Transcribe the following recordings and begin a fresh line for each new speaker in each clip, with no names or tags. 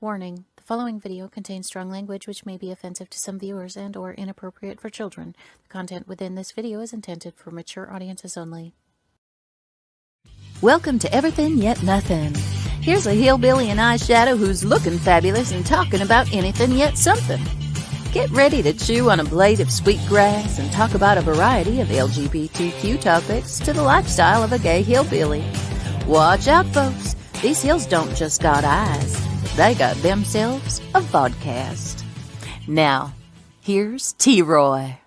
Warning: the following video contains strong language which may be offensive to some viewers and or inappropriate for children. The content within this video is intended for mature audiences only.
Welcome to Everythin Yet Nothin. Here's a hillbilly in eyeshadow who's looking fabulous and talking about anything yet something. Get ready to chew on a blade of sweet grass and talk about a variety of LGBTQ topics to the lifestyle of a gay hillbilly. Watch out, folks. These hills don't just got eyes. They got themselves a vodcast. Now, here's T-Roy.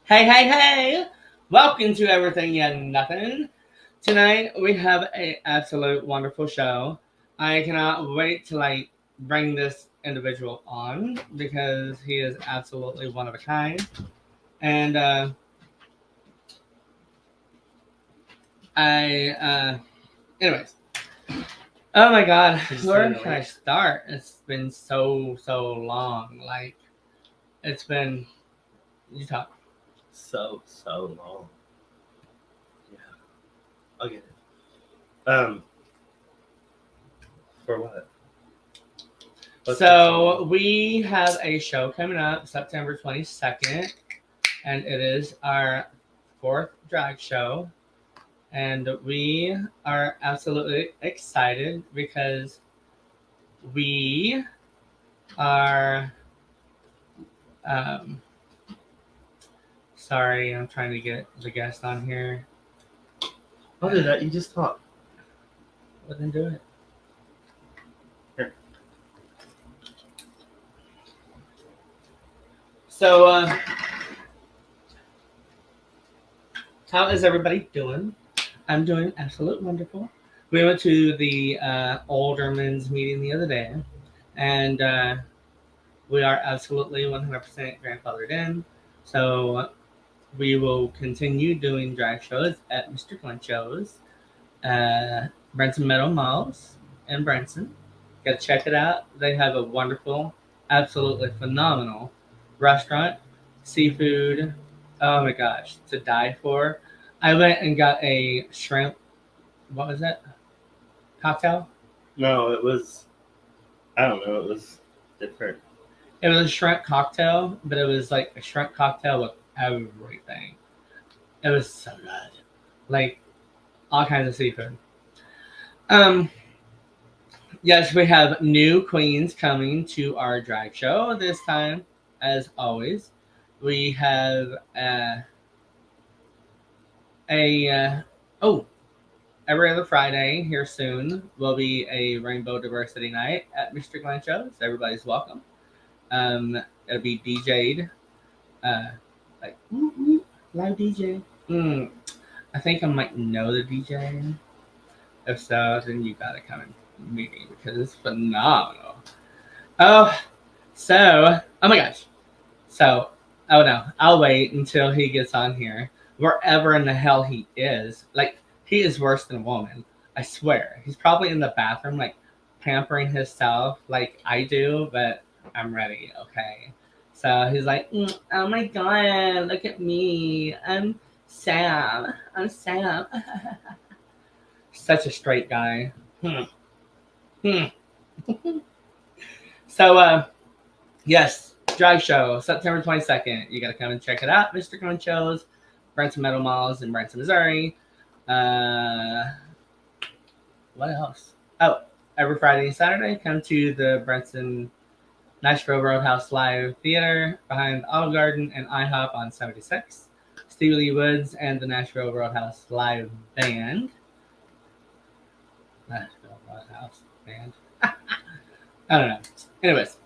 Hey! Welcome to Everything Yet Nothin. Tonight we have an absolute wonderful show. I cannot wait to bring this individual on because he is absolutely one of a kind. And anyways. Oh my god, where can I start? It's been so long. It's been, you talk.
So long. Yeah, I'll get it. For what?
So we have a show coming up September 22nd, and it is our 4th drag show, and we are absolutely excited because we are sorry, I'm trying to get the guest on here.
I'll do that. You just talk.
Let them do it.
Here.
So, how is everybody doing? I'm doing absolutely wonderful. We went to the Alderman's meeting the other day, and we are absolutely 100% grandfathered in. So we will continue doing drag shows at Mr. Glenn Shows, Branson Meadow Malls in Branson. Gotta check it out. They have a wonderful, absolutely phenomenal restaurant, seafood. Oh my gosh, to die for. I went and got a shrimp. What was it? Cocktail?
No, it was. I don't know. It was different.
It was a shrimp cocktail, but it was like a shrimp cocktail with everything. It was so good. Like all kinds of seafood. Yes, we have new queens coming to our drag show this time, as always. We have every other Friday here soon will be a Rainbow Diversity Night at Mr. Glenn Shows. Everybody's welcome. It'll be DJ'd, live DJ. I think I might know the DJ. If so, then you gotta come and meet me because it's phenomenal. Oh my gosh. So, oh no, I'll wait until he gets on here. Wherever in the hell he is, he is worse than a woman. I swear. He's probably in the bathroom, pampering himself like I do, but I'm ready, okay? So he's like, oh my god, look at me. I'm Sam. Such a straight guy. So, yes, drag show, September 22nd. You gotta come and check it out. Mr. Glenn Shows, Branson Meadow Malls in Branson, Missouri. What else? Oh, every Friday and Saturday, come to the Branson Nashville Roadhouse Live Theater behind Olive Garden and IHOP on 76. Stevie Lee Woods and the Nashville Roadhouse Live Band. Nashville Roadhouse Band. I don't know. Anyways,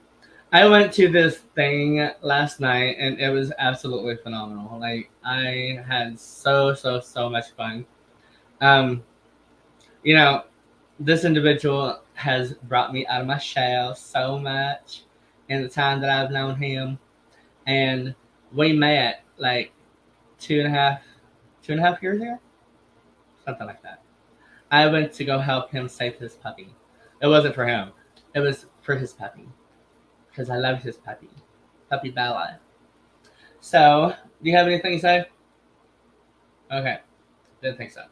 I went to this thing last night and it was absolutely phenomenal. I had so much fun. This individual has brought me out of my shell so much in the time that I've known him, and we met 2.5 years ago, something like that. I went to go help him save his puppy. It wasn't for him. It was for his puppy. Because I love his puppy. Puppy Bella. So, do you have anything to say? Okay. Didn't think so.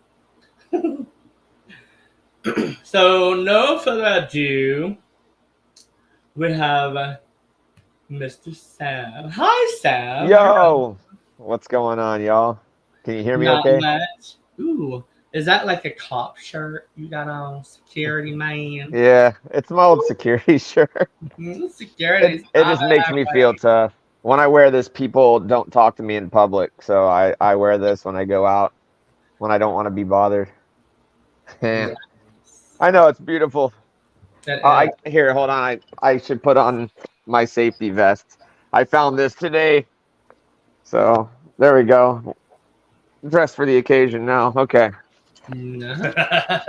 So, no further ado, we have Mr. Sam. Hi, Sam.
Yo, what's going on, y'all? Can you hear me
Not
okay?
much. Ooh, is that like a cop shirt you got on? Security man.
Yeah, it's my old security shirt.
Security's
It
not
just makes
that
me feel
way.
tough. When I wear this, people don't talk to me in public, so I wear this when I go out when I don't want to be bothered. I
Yes.
know it's beautiful.
That
I
is.
here, hold on. I should put on my safety vest. I found this today, so there we go. Dressed for the occasion now. Okay.
No.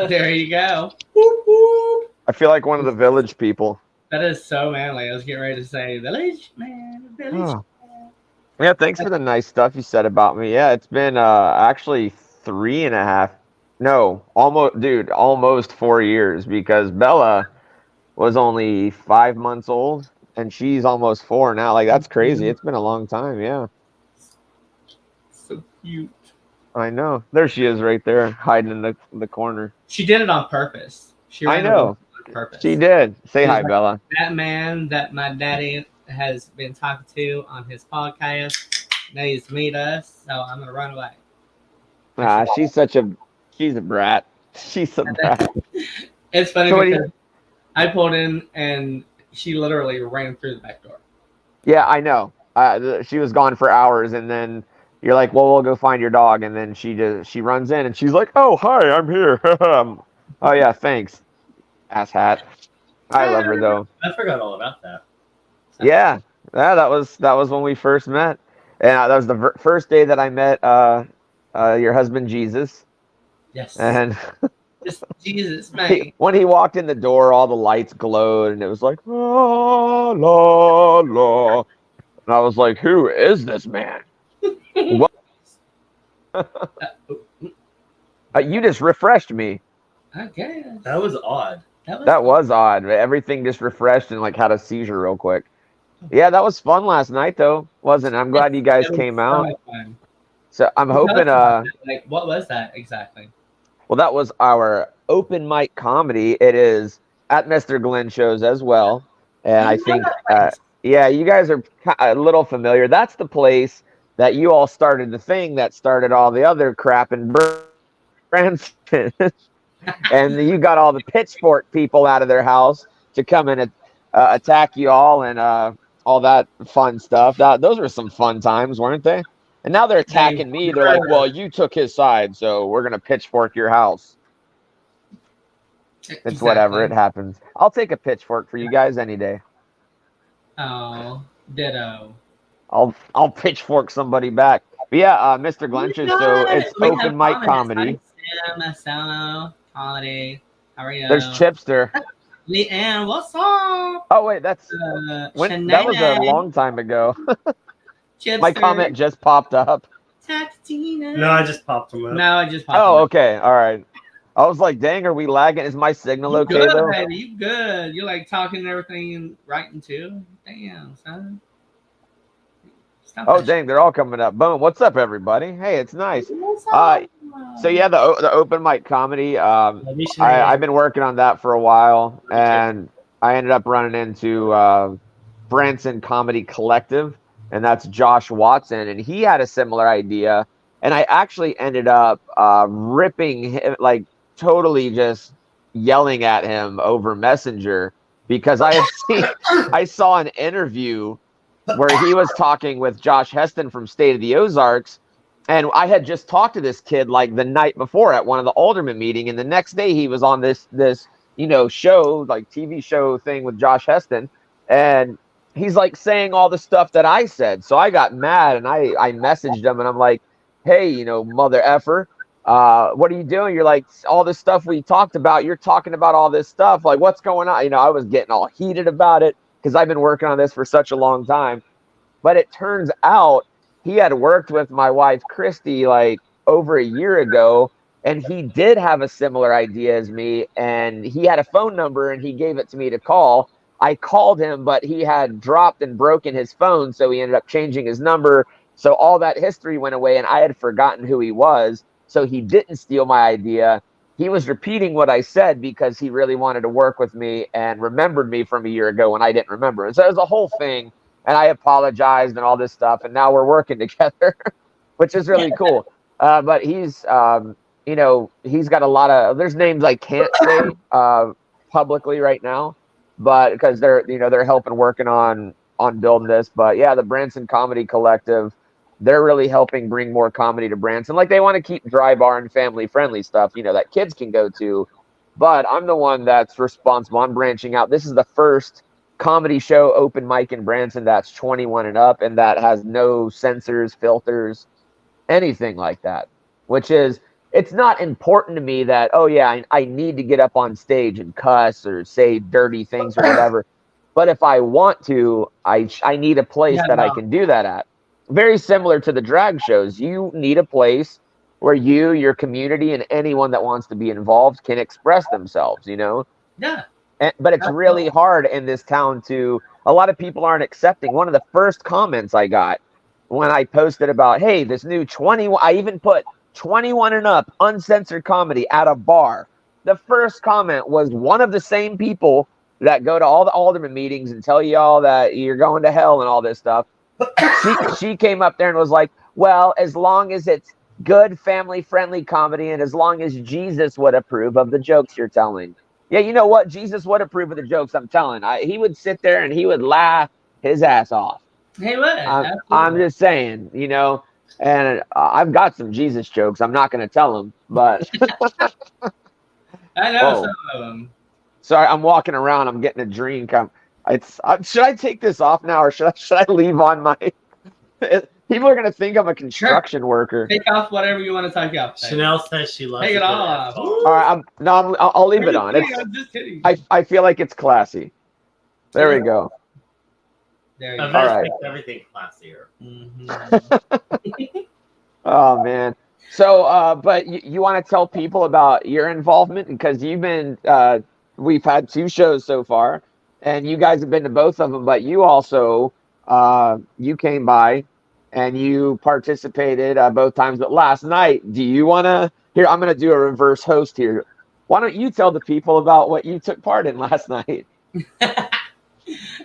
There you go. Whoop, whoop.
I feel like one of the village people.
That is so manly. I was getting ready to say village man, village
Oh.
man.
Yeah, thanks for the nice stuff you said about me. Yeah, it's been actually 3.5, no, almost 4 years because Bella was only 5 months old and she's almost four now. Like that's crazy. It's been a long time. Yeah,
So cute.
I know. There she is right there hiding in the corner.
She did it on purpose. She
I
ran away
know.
on
She
purpose.
did. Say
She was
hi,
like,
Bella.
that man that my daddy has been talking to on his podcast needs to meet us, so I'm gonna run away. And she
Ah, she's a brat. She's a brat.
it's funny
So what do you
because I pulled in and she literally ran through the back door.
Yeah, I know. She was gone for hours, and then you're like, "Well, we'll go find your dog," and then she runs in, and she's like, "Oh, hi, I'm here." Oh yeah, thanks, asshat. I love her though.
I forgot all about that.
Yeah, yeah, that was when we first met, and that was the first day that I met your husband Jesus,
Yes.
and
Just Jesus, man.
when he walked in the door, all the lights glowed, and it was like la la la, and I was like, "Who is this man?" What? You just refreshed me.
I guess.
That was odd.
That was odd. Everything just refreshed and like had a seizure real quick. Yeah, that was fun last night though, wasn't it? I'm glad you guys
It was
came
so
out.
much fun.
So I'm
So tell us
hoping
about it. Like, what was that exactly?
well that was our open mic comedy. It is at Mr. Glenn shows as well. And
I
I
know
think
that place.
yeah, you guys are a little familiar. That's the place that you all started the thing that started all the other crap in Bransons. And you got all the pitchfork people out of their house to come and attack you all and all that fun stuff. Those were some fun times, weren't they? And now they're
They
attacking me. They're like, "Well,
were.
you took his side, so we're gonna pitchfork your house." It's whatever. It
Exactly.
happens. I'll take a pitchfork for you guys any day.
Oh, ditto.
I'll pitchfork somebody back. But yeah, Mr.
Oh my
Glench's. So
god!
it's
We have
open mic
comments. Hi,
comedy.
Sam, Anselmo, comedy. How are you?
There's Chipster.
Leanne, what's up?
Oh wait, that's when that was a
Shanae,
long time ago. My
Chipster,
comment just popped up.
Tactina.
No, I just popped him up.
No, I just popped
Oh,
them.
okay. All right. I was like, dang, are we lagging? Is my signal
You
okay
good,
though?
baby. You good. You like talking and everything and writing too. Damn, son. Stop
Oh,
that shit.
dang, they're all coming up. Boom. What's up, everybody? Hey, it's nice.
What's
Uh,
up?
so yeah, the open mic comedy.
Let me show you.
I've been working on that for a while, and I ended up running into Branson Comedy Collective, and that's Josh Watson, and he had a similar idea, and I actually ended up ripping him, like totally just yelling at him over Messenger because I saw an interview where he was talking with Josh Heston from State of the Ozarks. And I had just talked to this kid like the night before at one of the alderman meeting, and the next day he was on this show, like TV show thing with Josh Heston, and he's like saying all the stuff that I said. So I got mad and I messaged him and I'm like, "Hey, mother effer, what are you doing? You're like all this stuff we talked about. You're talking about all this stuff. Like what's going on?" I was getting all heated about it because I've been working on this for such a long time. But it turns out he had worked with my wife, Christy, like over a year ago. And he did have a similar idea as me. And he had a phone number and he gave it to me to call. I called him, but he had dropped and broken his phone. So he ended up changing his number. So all that history went away and I had forgotten who he was. So he didn't steal my idea. he was repeating what I said because he really wanted to work with me and remembered me from a year ago when I didn't remember. And so it was a whole thing. And I apologized and all this stuff. And now we're working together, which is really cool. But he's, he's got a lot of, there's names I can't say publicly right now, but because they're helping working on building this. But yeah, the Branson Comedy Collective, they're really helping bring more comedy to Branson. Like, they want to keep dry bar and family friendly stuff, that kids can go to. But I'm the one that's responsible. I'm branching out. This is the first comedy show open mic in Branson that's 21 and up, and that has no censors, filters, anything like that. Which is, it's not important to me that, oh yeah, I need to get up on stage and cuss or say dirty things or whatever. But if I want to, I need a place I can do that at. Very similar to the drag shows. You need a place where your community, and anyone that wants to be involved can express themselves,
Yeah.
But it's really hard in this town a lot of people aren't accepting. One of the first comments I got when I posted about, hey, this new 21, I even put 21 and up uncensored comedy at a bar. The first comment was one of the same people that go to all the alderman meetings and tell y'all that you're going to hell and all this stuff. She came up there and was like, well, as long as it's good family-friendly comedy and as long as Jesus would approve of the jokes you're telling. Yeah, you know what? Jesus would approve of the jokes I'm telling. He would sit there and he would laugh his ass off.
He would.
I'm just saying, and I've got some Jesus jokes. I'm not going to tell them, but...
I know some of them.
Sorry, I'm walking around. I'm getting a drink. Should I take this off now, or should I leave on my? People are gonna think I'm a construction worker.
Take off whatever you want to take off.
Chanel says she loves.
Take it off.
All right, I'll leave it on.
I'm just kidding.
I feel like it's classy. There we go.
There you go.
All right. Everything classier.
Mm-hmm.
Oh man. So, but you want to tell people about your involvement, because you've been. We've had 2 shows so far, and you guys have been to both of them. But you also, you came by, and you participated both times. But last night, do you want to? Here, I'm going to do a reverse host here. Why don't you tell the people about what you took part in last night?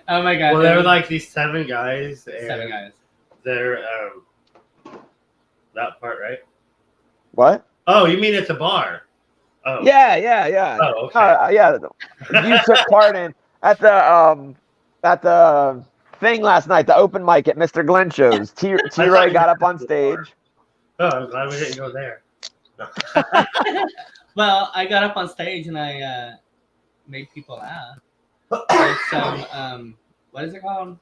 Oh my God!
Well, there were like these 7 guys.
Seven guys.
They're that part, right?
What?
Oh, you mean at the bar? Oh.
Yeah.
Oh, okay.
Yeah. You took part at the thing last night, the open mic at Mr. Glenshow's. T-Roy got up on stage.
Oh, I'm glad we didn't go there.
Well, I got up on stage and I made people laugh. With some, what is it called?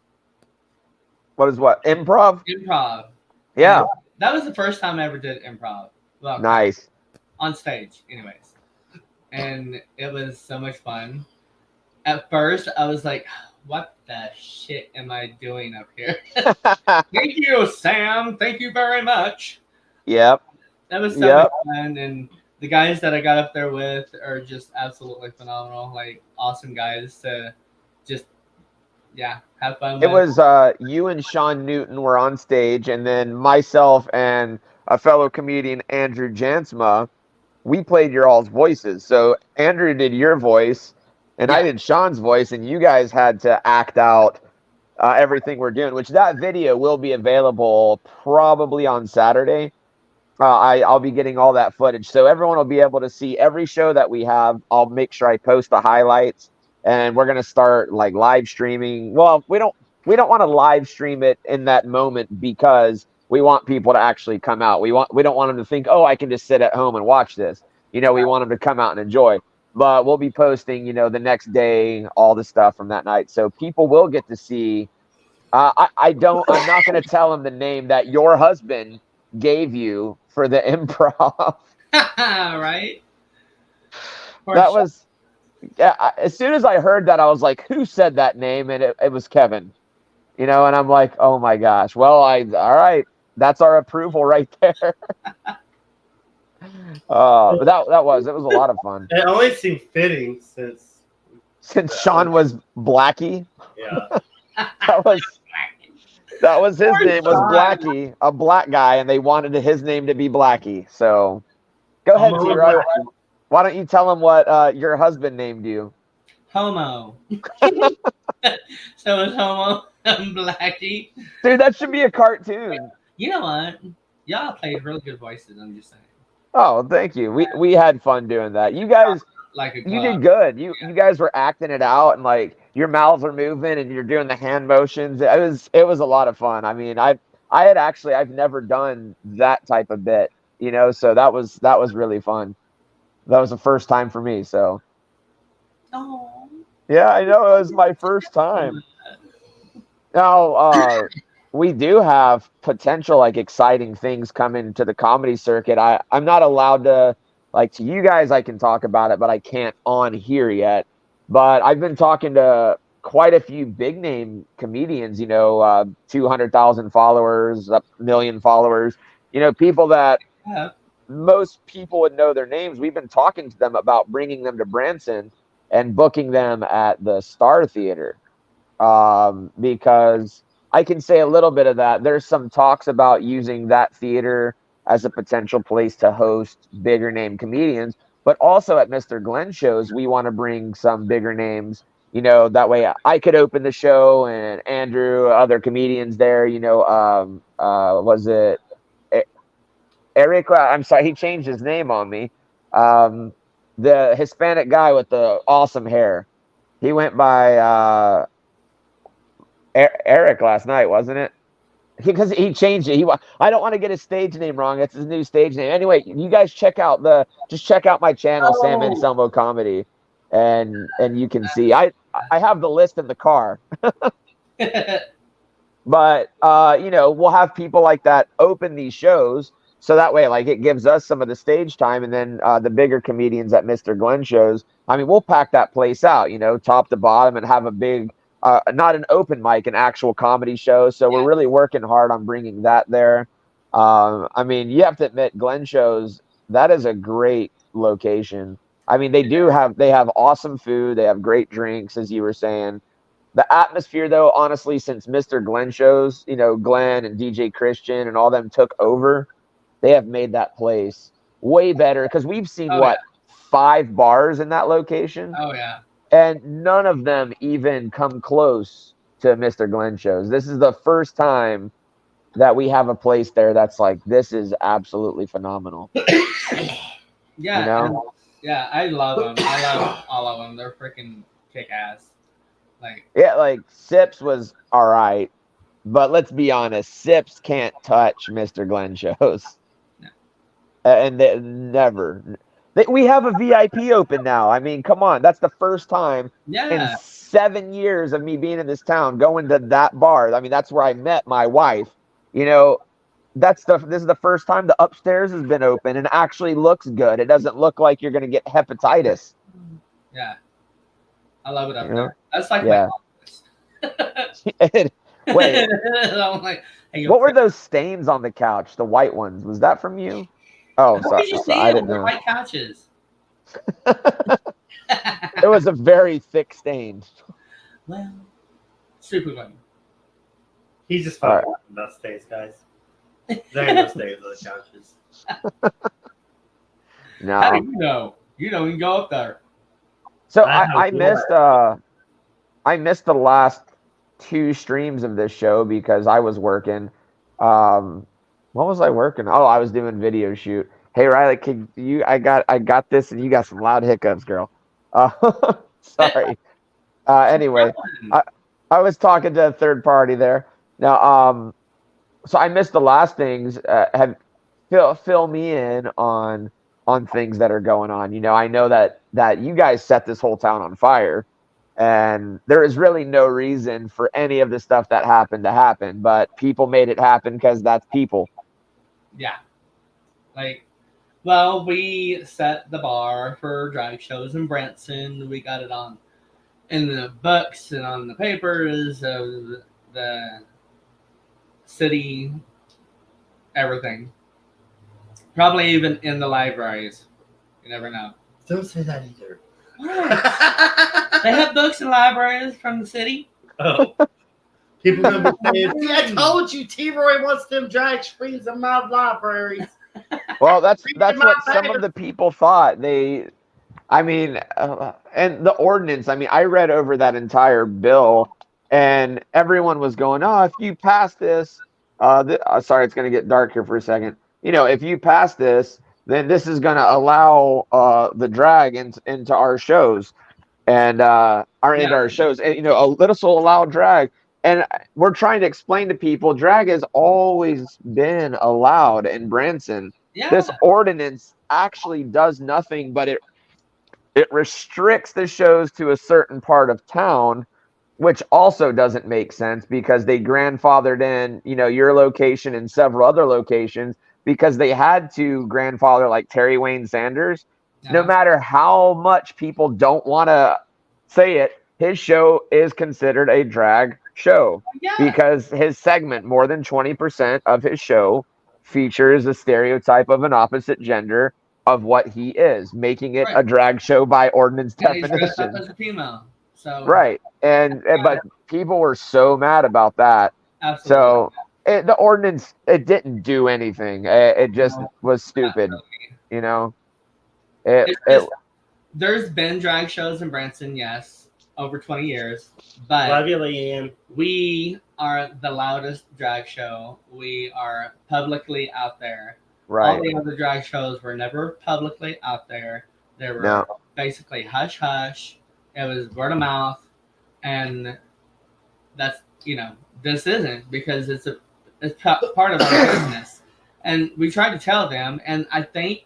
What is what? Improv?
Improv.
Yeah.
That was the first time I ever did improv. Well,
Nice.
On stage, anyways. And it was so much fun. At first, I was like, what the shit am I doing up here? Thank you, Sam. Thank you very much.
Yep.
That was so much fun. And the guys that I got up there with are just absolutely phenomenal. Like, awesome guys to just, have fun with.
It was you and Sean Newton were on stage, and then myself and a fellow comedian, Andrew Jansma, we played your all's voices. So Andrew did your voice, and I did Sean's voice, and you guys had to act out everything we're doing, which that video will be available probably on Saturday. I'll be getting all that footage, so everyone will be able to see every show that we have. I'll make sure I post the highlights, and we're going to start like live streaming. Well, we don't want to live stream it in that moment because we want people to actually come out. We don't want them to think, oh, I can just sit at home and watch this. We want them to come out and enjoy. But we'll be posting, the next day, all the stuff from that night. So people will get to see. I'm not going to tell them the name that your husband gave you for the improv.
Right?
That was, as soon as I heard that, I was like, who said that name? And it was Kevin. And I'm like, oh my gosh. Well, all right. That's our approval right there. But it was a lot of fun.
It always seemed fitting since
Sean was Blackie.
Yeah.
that was his name was Blackie, a black guy, and they wanted his name to be Blackie. So go ahead, T-Roy. Why don't you tell them what your husband named you?
Homo. So it's Homo and Blackie.
Dude, that should be a cartoon.
You know what? Y'all played really good voices. I'm just saying.
Oh, thank you. We had fun doing that. You guys,
Like a
you
glove.
did good. You guys were acting it out, and like your mouths are moving, and you're doing the hand motions. It was a lot of fun. I mean, I've never done that type of bit, so that was really fun. That was the first time for me. So
Oh.
yeah, I know it was my first time. Now, we do have potential like exciting things coming to the comedy circuit. I'm not allowed to, like, to you guys I can talk about it, but I can't on here yet. But I've been talking to quite a few big name comedians, 200,000 followers, a million followers, people that
Yeah.
most people would know their names. We've been talking to them about bringing them to Branson and booking them at the Star Theater, because I can say a little bit of that. There's some talks about using that theater as a potential place to host bigger name comedians, but also at Mr. Glenn shows, we want to bring some bigger names. That way I could open the show and Andrew, other comedians there. Was it Eric? I'm sorry, he changed his name on me. The Hispanic guy with the awesome hair. He went by Eric last night, wasn't it? Because he changed it. I don't want to get his stage name wrong. It's his new stage name. Anyway, you guys check out my channel, Sam
Oh.
Anselmo Comedy, and you can see. I have the list in the car. But we'll have people like that open these shows, so that way, like, it gives us some of the stage time, and then the bigger comedians at Mr. Glenn shows. I mean, we'll pack that place out, top to bottom, and have a big, not an open mic, an actual comedy show. So we're really working hard on bringing that there. I mean, you have to admit, Glenn shows, that is a great location. I mean, they have awesome food, they have great drinks, as you were saying. The atmosphere, though, honestly, since Mr. Glenn shows, Glenn and DJ Christian and all them took over, they have made that place way better, because we've seen
Oh, yeah.
5 bars in that location,
Oh yeah.
and none of them even come close to Mr. Glenn shows. This is the first time that we have a place there that's like, this is absolutely phenomenal.
Yeah. Yeah, I love them. I love all of them. They're freaking kick ass.
Yeah, like Sips was all right, but let's be honest, Sips can't touch Mr. Glenn shows.
No.
And they never. We have a VIP open now. I mean, come on, that's the first time in 7 years of me being in this town going to that bar. I mean, that's where I met my wife. This is the first time the upstairs has been open and actually looks good. It doesn't look like you're going to get hepatitis.
Yeah. I love it up there. That's like
my Wait.
I'm like, hey,
what were those stains on the couch? The white ones. Was that from you? Oh, sorry. I didn't know.
White couches.
It was a very thick stain.
Well, super funny.
He's just fucking about stains, guys. There ain't no stains on the couches.
No.
How do you know? You don't even go up there.
So I missed the last 2 streams of this show because I was working. What was I working? Oh, I was doing video shoot. Hey Riley, I got this, and you got some loud hiccups, girl. Sorry. Anyway, I was talking to a third party there. Now, so I missed the last things. Fill me in on things that are going on. I know that you guys set this whole town on fire, and there is really no reason for any of the stuff that happened to happen, but people made it happen because that's people.
Yeah. Well, we set the bar for drag shows in Branson. We got it on in the books and on the papers of the city, everything. Probably even in the libraries. You never know.
Don't say that either.
They have books and libraries from the city.
Oh. People gonna be saying, see, I told you T-Roy wants them drag screens in my libraries.
Well, that's what some of the people thought. They I mean, and the ordinance, I mean, I read over that entire bill and everyone was going, oh, if you pass this, sorry, it's going to get dark here for a second. You know, if you pass this, then this is going to allow the drag into our shows and into our shows. And, you know, this will allow drag. And we're trying to explain to people drag has always been allowed in Branson.
Yeah.
This ordinance actually does nothing, but it restricts the shows to a certain part of town, which also doesn't make sense because they grandfathered in, you know, your location and several other locations because they had to grandfather like Terry Wayne Sanders. No matter how much people don't want to say it, his show is considered a drag show because his segment, more than 20% of his show, features a stereotype of an opposite gender of what he is, making it a drag show by ordinance definition.
He's dressed up as a female. So
right, but people were so mad about that.
Absolutely.
So the ordinance, it didn't do anything. It just was stupid.
Absolutely.
You know,
there's been drag shows in Branson, yes, over 20 years, but
love you, Leanne.
We are the loudest drag show. We are publicly out there.
Right.
All the other drag shows were never publicly out there. They were basically hush hush. It was word of mouth, and that's, you know, this isn't, because it's part of our business. And we tried to tell them, and I think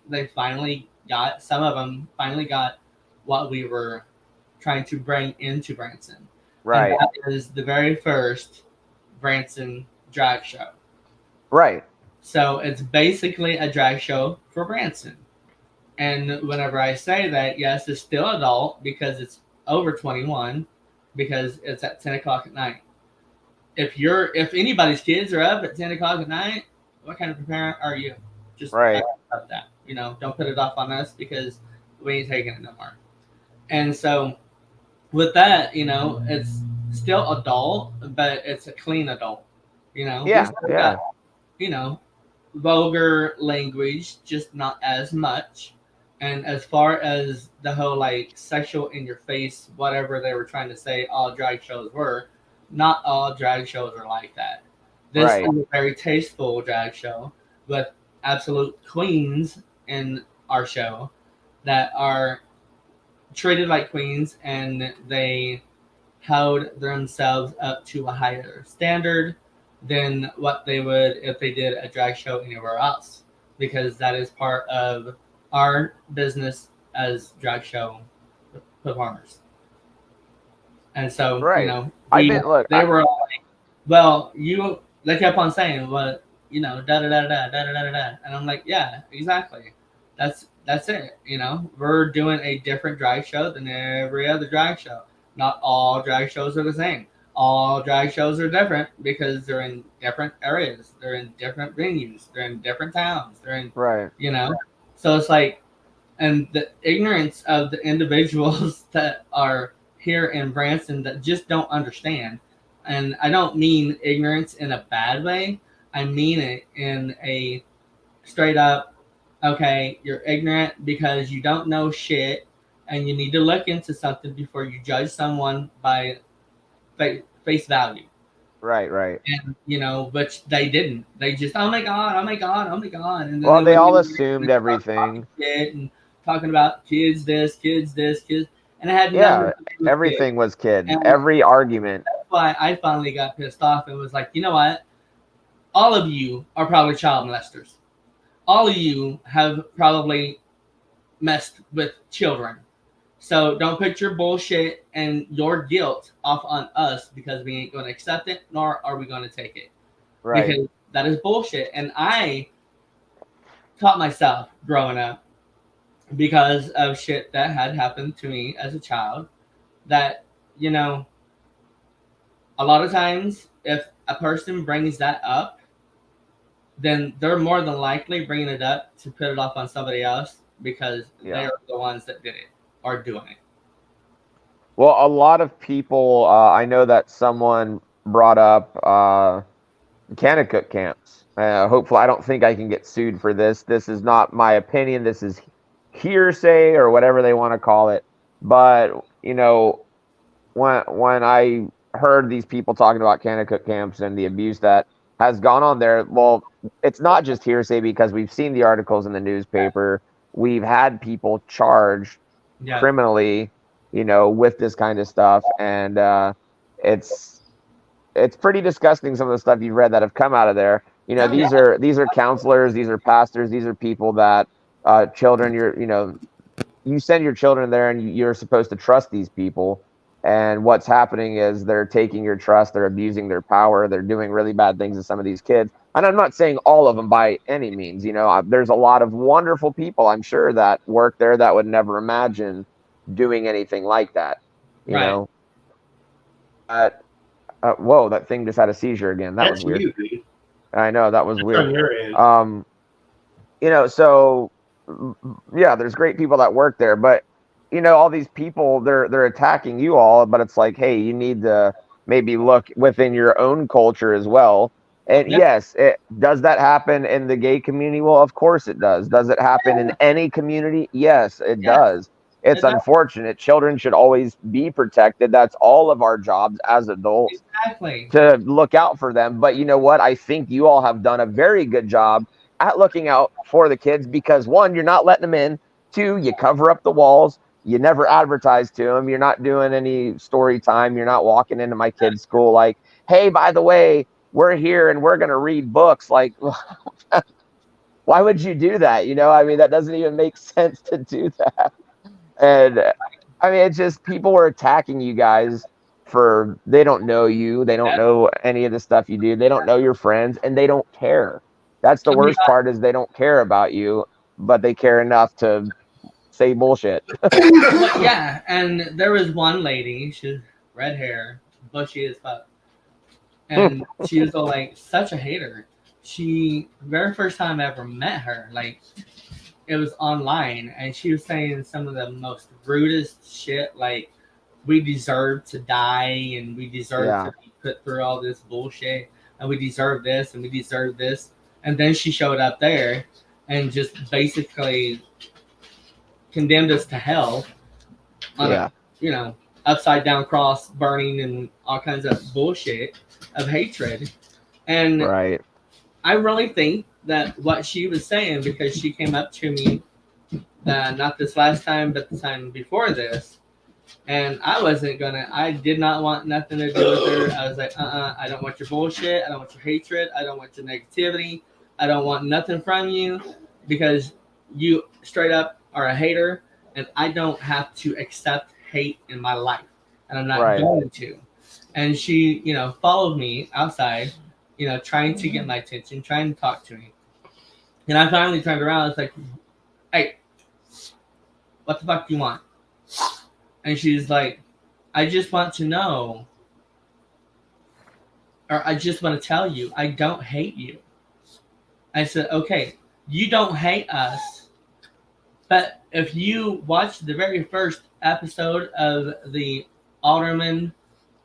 some of them finally got what we were trying to bring into Branson.
Right.
And that is the very first Branson drag show.
Right.
So it's basically a drag show for Branson. And whenever I say that, yes, it's still adult because it's over 21, because it's at 10 o'clock at night. If anybody's kids are up at 10 o'clock at night, what kind of a parent are you? Just
right.
Up that. You know, don't put it off on us because we ain't taking it no more. And so with that, you know, it's still adult, but it's a clean adult. You know?
Yeah.
Got, you know, vulgar language, just not as much. And as far as the whole like sexual in your face, whatever they were trying to say all drag shows were, not all drag shows are like that. This is a very tasteful drag show with absolute queens in our show that are treated like queens, and they held themselves up to a higher standard than what they would if they did a drag show anywhere else, because that is part of our business as drag show performers. And so, you know, they were like, well, they kept on saying, well, you know, da da da da da da da da, and I'm like, yeah, exactly. That's it. You know, we're doing a different drag show than every other drag show. Not all drag shows are the same. All drag shows are different because they're in different areas. They're in different venues. They're in different towns. They're in, you know. So it's like, and the ignorance of the individuals that are here in Branson that just don't understand. And I don't mean ignorance in a bad way. I mean it in a straight up, okay, you're ignorant because you don't know shit, and you need to look into something before you judge someone by face value.
Right.
And, you know, but they didn't. They just, oh my God. And
then they all assumed everything.
And talking about kids this, kids. And it had nothing to do with
everything
kids.
Was kid. Every argument.
That's why I finally got pissed off and was like, you know what? All of you are probably child molesters. All of you have probably messed with children. So don't put your bullshit and your guilt off on us, because we ain't going to accept it, nor are we going to take it.
Right.
Because that is bullshit. And I taught myself growing up, because of shit that had happened to me as a child, that, you know, a lot of times if a person brings that up, then they're more than likely bringing it up to put it off on somebody else, because they are the ones that did it. Are doing it.
Well, a lot of people, I know that someone brought up Kanakuk camps. Hopefully, I don't think I can get sued for this. This is not my opinion. This is hearsay or whatever they want to call it. But when I heard these people talking about Kanakuk camps and the abuse that has gone on there, well, it's not just hearsay because we've seen the articles in the newspaper. We've had people charged criminally, with this kind of stuff, and it's pretty disgusting. Some of the stuff you've read that have come out of there. These are counselors, these are pastors, these are people that children. You send your children there, and you're supposed to trust these people. And what's happening is they're taking your trust, they're abusing their power, they're doing really bad things to some of these kids. And I'm not saying all of them by any means. There's a lot of wonderful people, I'm sure, that work there that would never imagine doing anything like that. But whoa, that thing just had a seizure again. That was weird.
You, dude.
I know, that was
That's
weird.
on your end.
So yeah, there's great people that work there, but all these people, they're attacking you all, but it's like, hey, you need to maybe look within your own culture as well. And yes, does that happen in the gay community? Well, of course it does. Does it happen in any community? Yes, it does. It's unfortunate. Children should always be protected. That's all of our jobs as adults.
Exactly.
To look out for them. But you know what? I think you all have done a very good job at looking out for the kids because, one, you're not letting them in. Two, you cover up the walls. You never advertise to them. You're not doing any story time. You're not walking into my kid's school like, hey, by the way, we're here and we're going to read books. Like, why would you do that? That doesn't even make sense to do that. And it's just people were attacking you guys they don't know you. They don't know any of the stuff you do. They don't know your friends, and they don't care. That's the worst part, is they don't care about you, but they care enough to say bullshit.
Well, yeah, and there was one lady, she's red hair, bushy as fuck. And she was such a hater. Very first time I ever met her, it was online, and she was saying some of the most rudest shit, like, we deserve to die, and we deserve to be put through all this bullshit, and we deserve this, and we deserve this. And then she showed up there and just basically condemned us to hell on a, upside down cross burning and all kinds of bullshit of hatred. And I really think that what she was saying, because she came up to me, not this last time, but the time before this, and I did not want nothing to do with her. I was like, I don't want your bullshit. I don't want your hatred. I don't want your negativity. I don't want nothing from you, because you straight up are a hater, and I don't have to accept hate in my life, and I'm not going to. And she, followed me outside, trying to get my attention, trying to talk to me. And I finally turned around. I was like, hey, what the fuck do you want? And she's like, I just want to know, or I just want to tell you, I don't hate you. I said, okay, you don't hate us, but if you watch the very first episode of the Alderman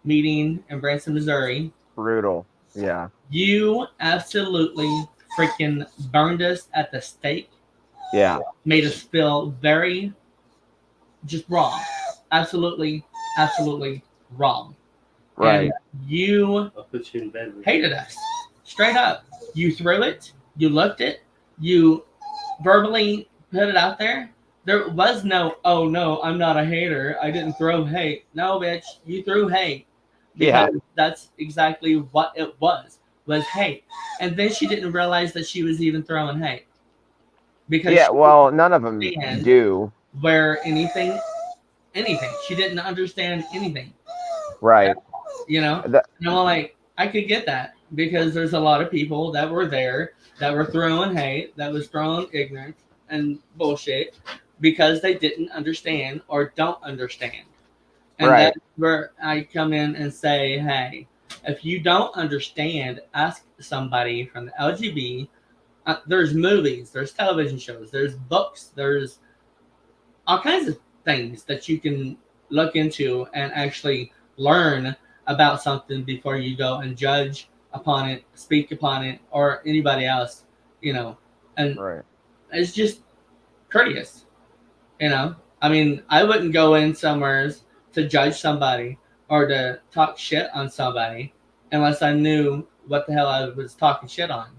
meeting in Branson, Missouri,
brutal. Yeah.
You absolutely freaking burned us at the stake.
Yeah.
Made us feel very just wrong. Absolutely wrong.
Right.
And you hated us. Straight up. You threw it. You looked it. You verbally put it out there. There was no, oh no, I'm not a hater. I didn't throw hate. No, bitch, you threw hate. Because that's exactly what it was hate. And then she didn't realize that she was even throwing hate. Because
none of them do.
Where anything. She didn't understand anything.
Right.
And I'm like, I could get that, because there's a lot of people that were there that were throwing hate, that was throwing ignorance and bullshit because they didn't understand or don't understand. And that's where I come in and say, hey, if you don't understand, ask somebody from the LGBT. There's movies, there's television shows, there's books, there's all kinds of things that you can look into and actually learn about something before you go and judge upon it, speak upon it, or anybody else, and it's just courteous. You know, I mean, I wouldn't go in somewhere to judge somebody or to talk shit on somebody unless I knew what the hell I was talking shit on.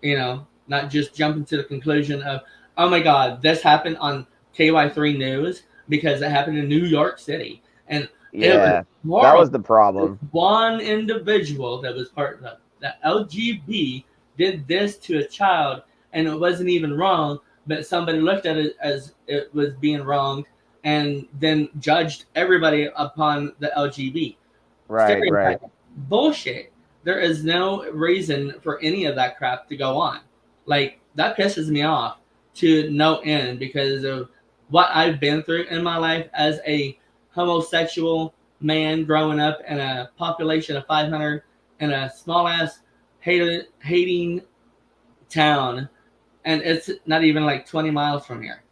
You know, not just jumping to the conclusion of, oh my God, this happened on KY3 News because it happened in New York City. And it was
Yeah, that
horrible.
was the problem.
One individual that was part of the LGB did this to a child, and it wasn't even wrong, but somebody looked at it as it was being wronged and then judged everybody upon the LGB
Right, right.
stereotyping. Bullshit. There is no reason for any of that crap to go on. Like, that pisses me off to no end because of what I've been through in my life as a homosexual man growing up in a population of 500 in a small ass hating town. And it's not even like 20 miles from here.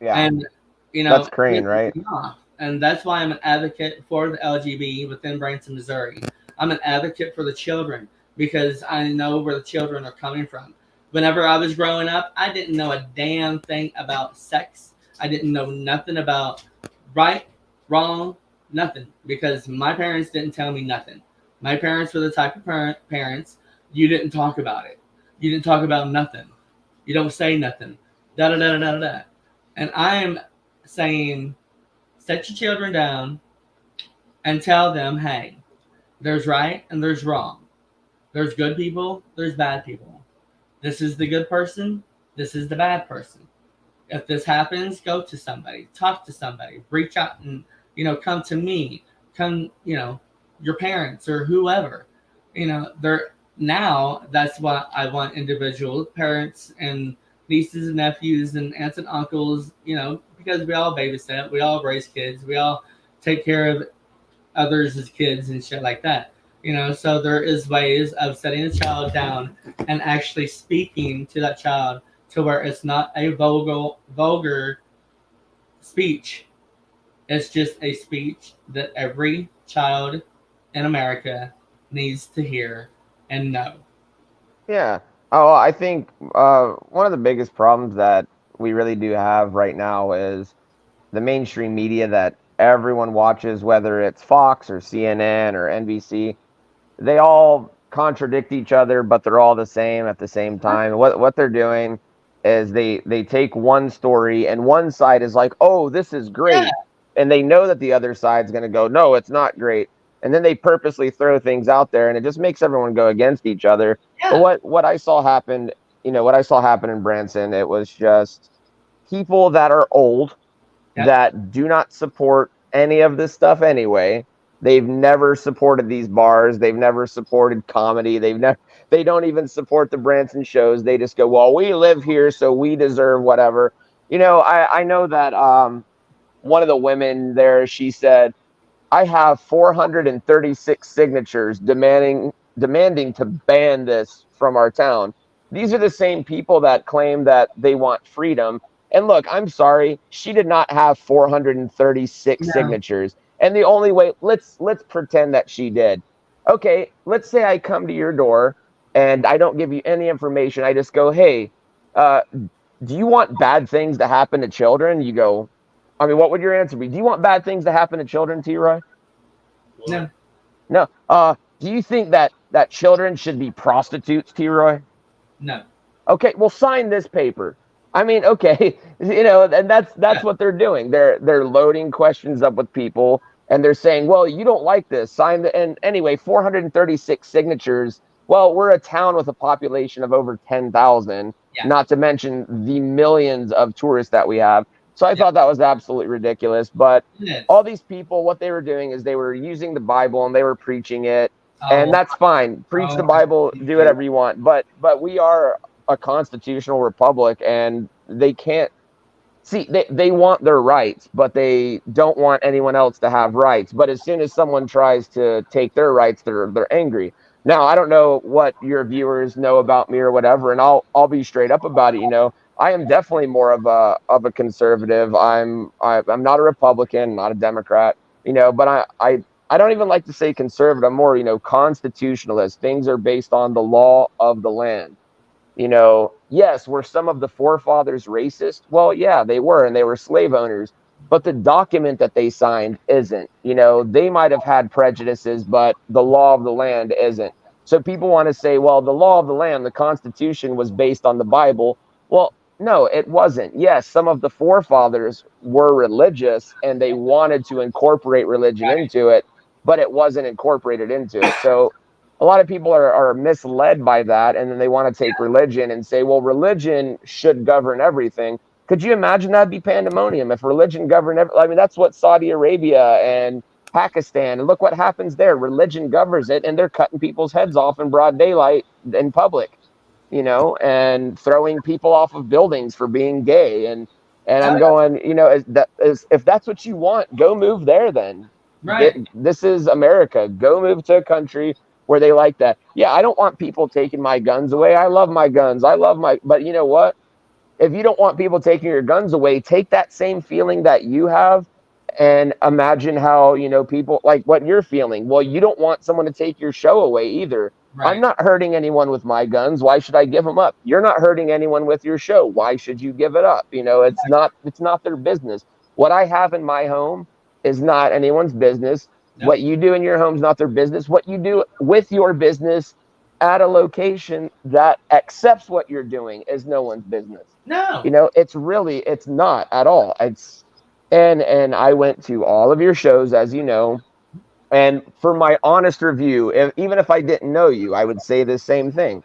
Yeah,
And, you know,
that's Crane,
it
right?
pisses me off. And that's why I'm an advocate for the LGBT within Branson, Missouri. I'm an advocate for the children because I know where the children are coming from. Whenever I was growing up, I didn't know a damn thing about sex. I didn't know nothing about right, wrong, nothing because my parents didn't tell me nothing. My parents were the type of parents you didn't talk about it. You didn't talk about nothing. You don't say nothing. Da da da da da da. And I'm saying, set your children down and tell them, hey, there's right and there's wrong. There's good people, there's bad people. This is the good person, this is the bad person. If this happens, go to somebody, talk to somebody, reach out and, come to me, come, your parents or whoever. They're now that's what I want individual parents and nieces and nephews and aunts and uncles, because we all babysit, we all raise kids, we all take care of others as kids and shit like that. So there is ways of setting a child down and actually speaking to that child to where it's not a vulgar speech. It's just a speech that every child in America needs to hear and know.
Yeah. Oh, I think one of the biggest problems that we really do have right now is the mainstream media that everyone watches, whether it's Fox or CNN or NBC. They all contradict each other, but they're all the same at the same time. What they're doing is they take one story and one side is like, "Oh, this is
Yeah,
great." And they know that the other side's going to go, "No, it's not great." And then they purposely throw things out there and it just makes everyone go against each other. But
yeah,
what I saw happen, what I saw happen in Branson, it was just people that are old
yep,
that do not support any of this stuff anyway. They've never supported these bars. They've never supported comedy. They don't even support the Branson shows. They just go, well, we live here, so we deserve whatever. I know that one of the women there, she said, I have 436 signatures demanding to ban this from our town. These are the same people that claim that they want freedom. And look, I'm sorry, she did not have 436
no,
signatures. And the only way, let's pretend that she did. Okay, let's say I come to your door and I don't give you any information. I just go, hey, do you want bad things to happen to children? You go, I mean, what would your answer be? Do you want bad things to happen to children, T-Roy?
no,
No. Do you think that children should be prostitutes, T-Roy?
no.
Okay, well, sign this paper. I mean, okay, and that's
Yeah,
what they're doing. They're loading questions up with people, and they're saying, well, you don't like this. Sign the and anyway, 436 signatures. Well, we're a town with a population of over 10,000,
yeah,
not to mention the millions of tourists that we have. So I
yeah.
thought that was absolutely ridiculous. But
It is.
all these people, what they were doing is they were using the Bible and they were preaching it, and
Oh,
that's fine. Preach the
oh, I
Bible,
hate
do
it.
whatever you want. But we are a constitutional republic and they can't see they want their rights, but they don't want anyone else to have rights. But as soon as someone tries to take their rights, they're angry. Now, I don't know what your viewers know about me or whatever, and I'll be straight up about it. I am definitely more of a conservative. I'm not a Republican, not a Democrat, but I don't even like to say conservative. I'm more, constitutionalist. Things are based on the law of the land. yes, were some of the forefathers racist? Well, yeah, they were, and they were slave owners. But the document that they signed isn't. They might have had prejudices, but the law of the land isn't. So people want to say, well, the law of the land, the Constitution, was based on the Bible. Well, no, it wasn't. Yes, some of the forefathers were religious and they wanted to incorporate religion into it, but it wasn't incorporated into it. So a lot of people are misled by that, and then they want to take religion and say, well, religion should govern everything. Could you imagine that'd be pandemonium if religion governed I mean, that's what Saudi Arabia and Pakistan, and look what happens there. Religion governs it, and they're cutting people's heads off in broad daylight in public, and throwing people off of buildings for being gay. And I'm going, if that's what you want, go move there then.
Right.
This is America. Go move to a country where they like that. Yeah, I don't want people taking my guns away. I love my guns. But you know what? If you don't want people taking your guns away, take that same feeling that you have and imagine how, people like what you're feeling. Well, you don't want someone to take your show away either.
Right.
I'm not hurting anyone with my guns. Why should I give them up? You're not hurting anyone with your show. Why should you give it up? It's not their business. What I have in my home is not anyone's business.
Nope.
What you do in your home is not their business. What you do with your business at a location that accepts what you're doing is no one's business.
No.
It's not at all. And I went to all of your shows, as you know, and for my honest review, even if I didn't know you, I would say the same thing.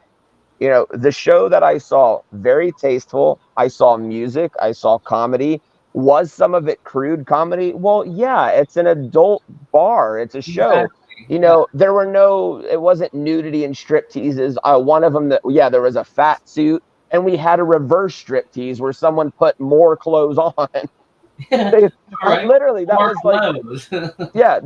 The show that I saw, very tasteful. I saw music. I saw comedy. Was some of it crude comedy? Well, yeah, it's an adult bar. It's a show.
Exactly.
It wasn't nudity and strip teases. One of them there was a fat suit, and we had a reverse strip tease where someone put more clothes on. Literally, that
More
was
clothes.
yeah,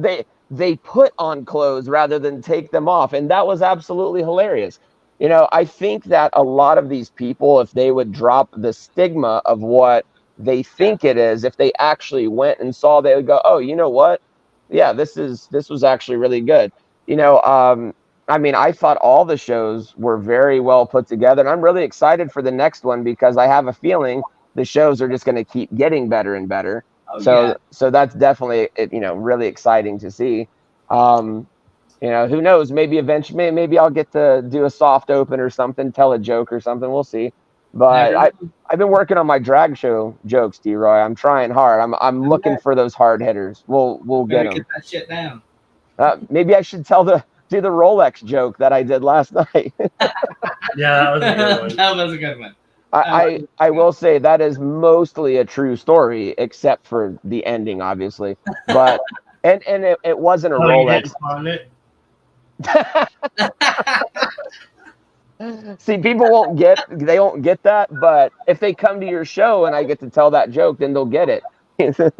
they put on clothes rather than take them off, and that was absolutely hilarious. I think that a lot of these people, if they would drop the stigma of what they think it is, if they actually went and saw, they would go, oh, you know what? Yeah, this was actually really good. I mean, I thought all the shows were very well put together, and I'm really excited for the next one because I have a feeling the shows are just going to keep getting better and better.
Oh,
So that's definitely really exciting to see. Who knows? Maybe eventually, maybe I'll get to do a soft open or something, tell a joke or something. We'll see. But I've been working on my drag show jokes, D-Roy. I'm trying hard. I'm looking for those hard hitters. We'll get them.
Get that shit down.
Maybe I should do the Rolex joke that I did last night.
Yeah, that was a good one.
That was a good one.
I will say that is mostly a true story, except for the ending, obviously. But and it wasn't a Rolex. See, people won't get that, but if they come to your show and I get to tell that joke, then they'll get it. They're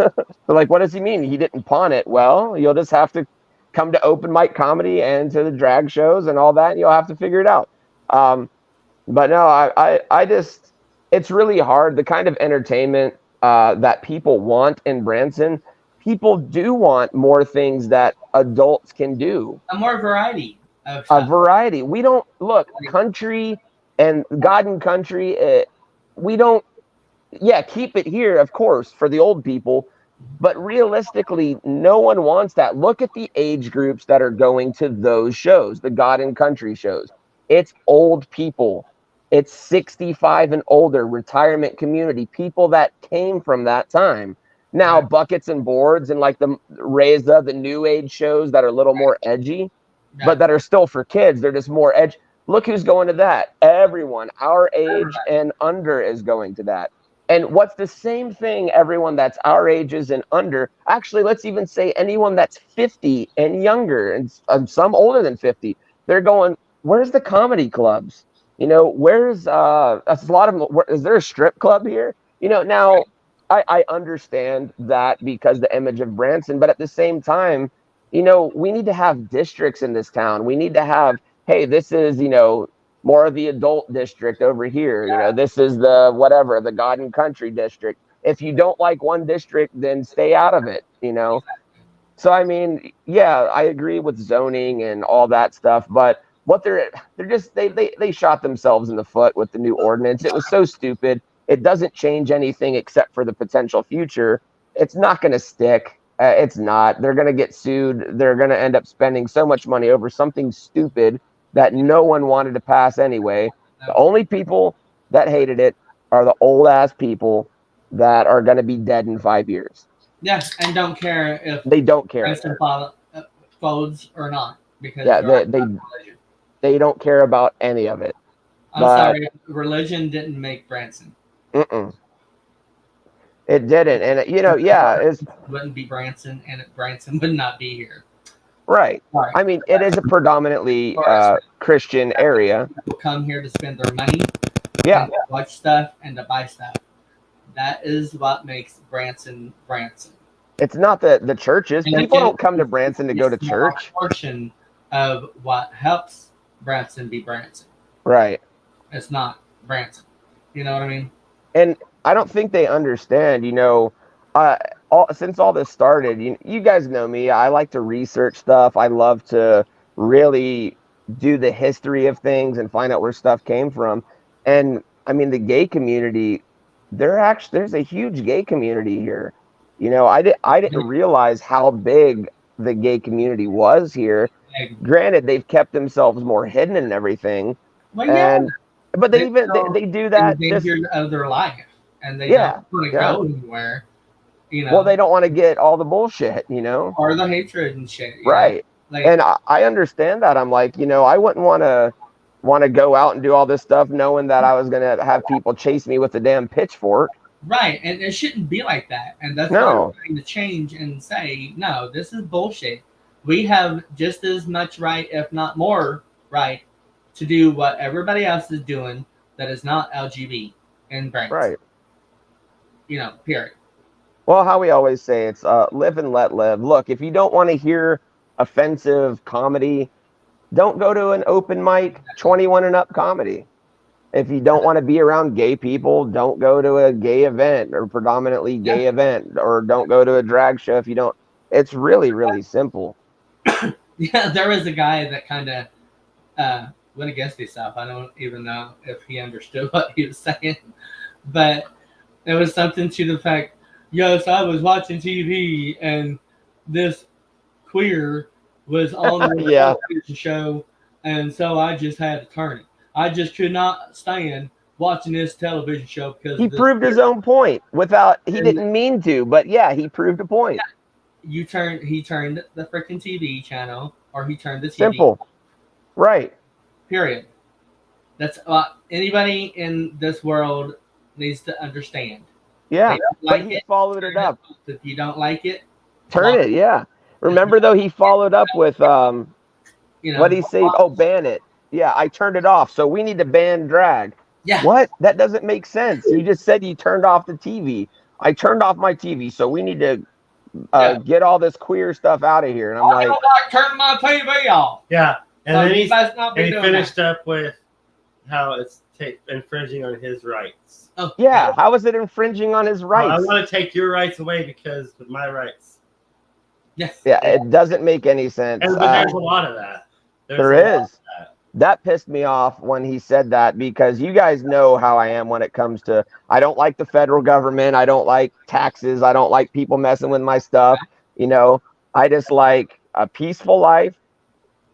like, what does he mean? He didn't pawn it. Well, you'll just have to come to open mic comedy and to the drag shows and all that, and you'll have to figure it out. But no, I just, it's really hard. The kind of entertainment that people want in Branson, people do want more things that adults can do.
A more variety.
A variety. We don't look country and God and country. We don't. Yeah, keep it here, of course, for the old people. But realistically, no one wants that. Look at the age groups that are going to those shows, the God and country shows. It's old people. It's 65 and older, retirement community, people that came from that time. Now, buckets and boards and like the Reza, the new age shows that are a little more edgy, but that are still for kids. They're just more edge. Look who's going to that. Everyone our age and under is going to that. And what's the same thing, everyone that's our ages and under, actually, let's even say anyone that's 50 and younger and some older than 50, they're going, where's the comedy clubs? Where's a lot of them, is there a strip club here? Now I understand that because the image of Branson, but at the same time, we need to have districts in this town. We need to have, hey, this is, more of the adult district over here. This is the God and country district. If you don't like one district, then stay out of it, So, I mean, yeah, I agree with zoning and all that stuff, but what they're just they shot themselves in the foot with the new ordinance. It was so stupid. It doesn't change anything except for the potential future. It's not going to stick. It's not. They're going to get sued. They're going to end up spending so much money over something stupid that no one wanted to pass anyway. The only people that hated it are the old ass people that are going to be dead in 5 years.
Yeah, and don't care if
They don't care.
Branson folds or not because
Yeah,
religion.
they don't care about any of it.
I'm sorry, religion didn't make Branson.
It didn't, and it
wouldn't be Branson, and Branson would not be here.
Right. I mean, it is a predominantly Christian area.
People come here to spend their money,
yeah,
and to watch stuff and to buy stuff. That is what makes Branson Branson.
It's not the churches. And people don't come to Branson to go to church.
A portion of what helps Branson be Branson.
Right.
It's not Branson. You know what I mean?
And I don't think they understand, since all this started, you guys know me. I like to research stuff. I love to really do the history of things and find out where stuff came from. And I mean, the gay community, there's a huge gay community here. I didn't realize how big the gay community was here. Granted, they've kept themselves more hidden and everything.
Well, yeah.
But they do that
of their life, and they don't want to go anywhere.
Well, they don't want to get all the bullshit,
or the hatred and shit.
Right. Like, and I understand that. I'm like, I wouldn't want to go out and do all this stuff knowing that I was going to have people chase me with a damn pitchfork.
Right, and it shouldn't be like that. And that's why we're trying to change and say, no, this is bullshit. We have just as much right, if not more right, to do what everybody else is doing that is not LGBT and Branson.
Right.
Period.
Well, how we always say, it's live and let live. Look, if you don't want to hear offensive comedy, don't go to an open mic 21 and up comedy. If you don't want to be around gay people, don't go to a gay event or predominantly gay event, or don't go to a drag show if you don't. It's really, really simple.
Yeah, there was a guy that kind of went against himself. I don't even know if he understood what he was saying, but it was something to the fact, yes, I was watching TV and this queer was on the television show, and so I just had to turn it. I just could not stand watching this television show because
he proved his own point he didn't mean to, but yeah, he proved a point.
He turned the freaking TV channel, or he turned the TV.
Simple. Right.
Period. That's anybody in this world needs to understand.
Yeah, but he followed it up.
If you don't like it,
turn it. Yeah. Remember though, he followed up with what did he say? Oh, ban it. Yeah, I turned it off. So we need to ban drag.
Yeah.
What? That doesn't make sense. You just said you turned off the TV. I turned off my TV, so we need to get all this queer stuff out of here. And I'm like,
turn my TV off.
Yeah, and then he finished up with how it's infringing on his rights.
Oh,
yeah, how is it infringing on his rights?
Well, I want to take your rights away because of my rights.
Yes.
Yeah, it doesn't make any sense.
But there's a lot of that.
There is. That pissed me off when he said that, because you guys know how I am when it comes to, I don't like the federal government. I don't like taxes. I don't like people messing with my stuff. I just like a peaceful life.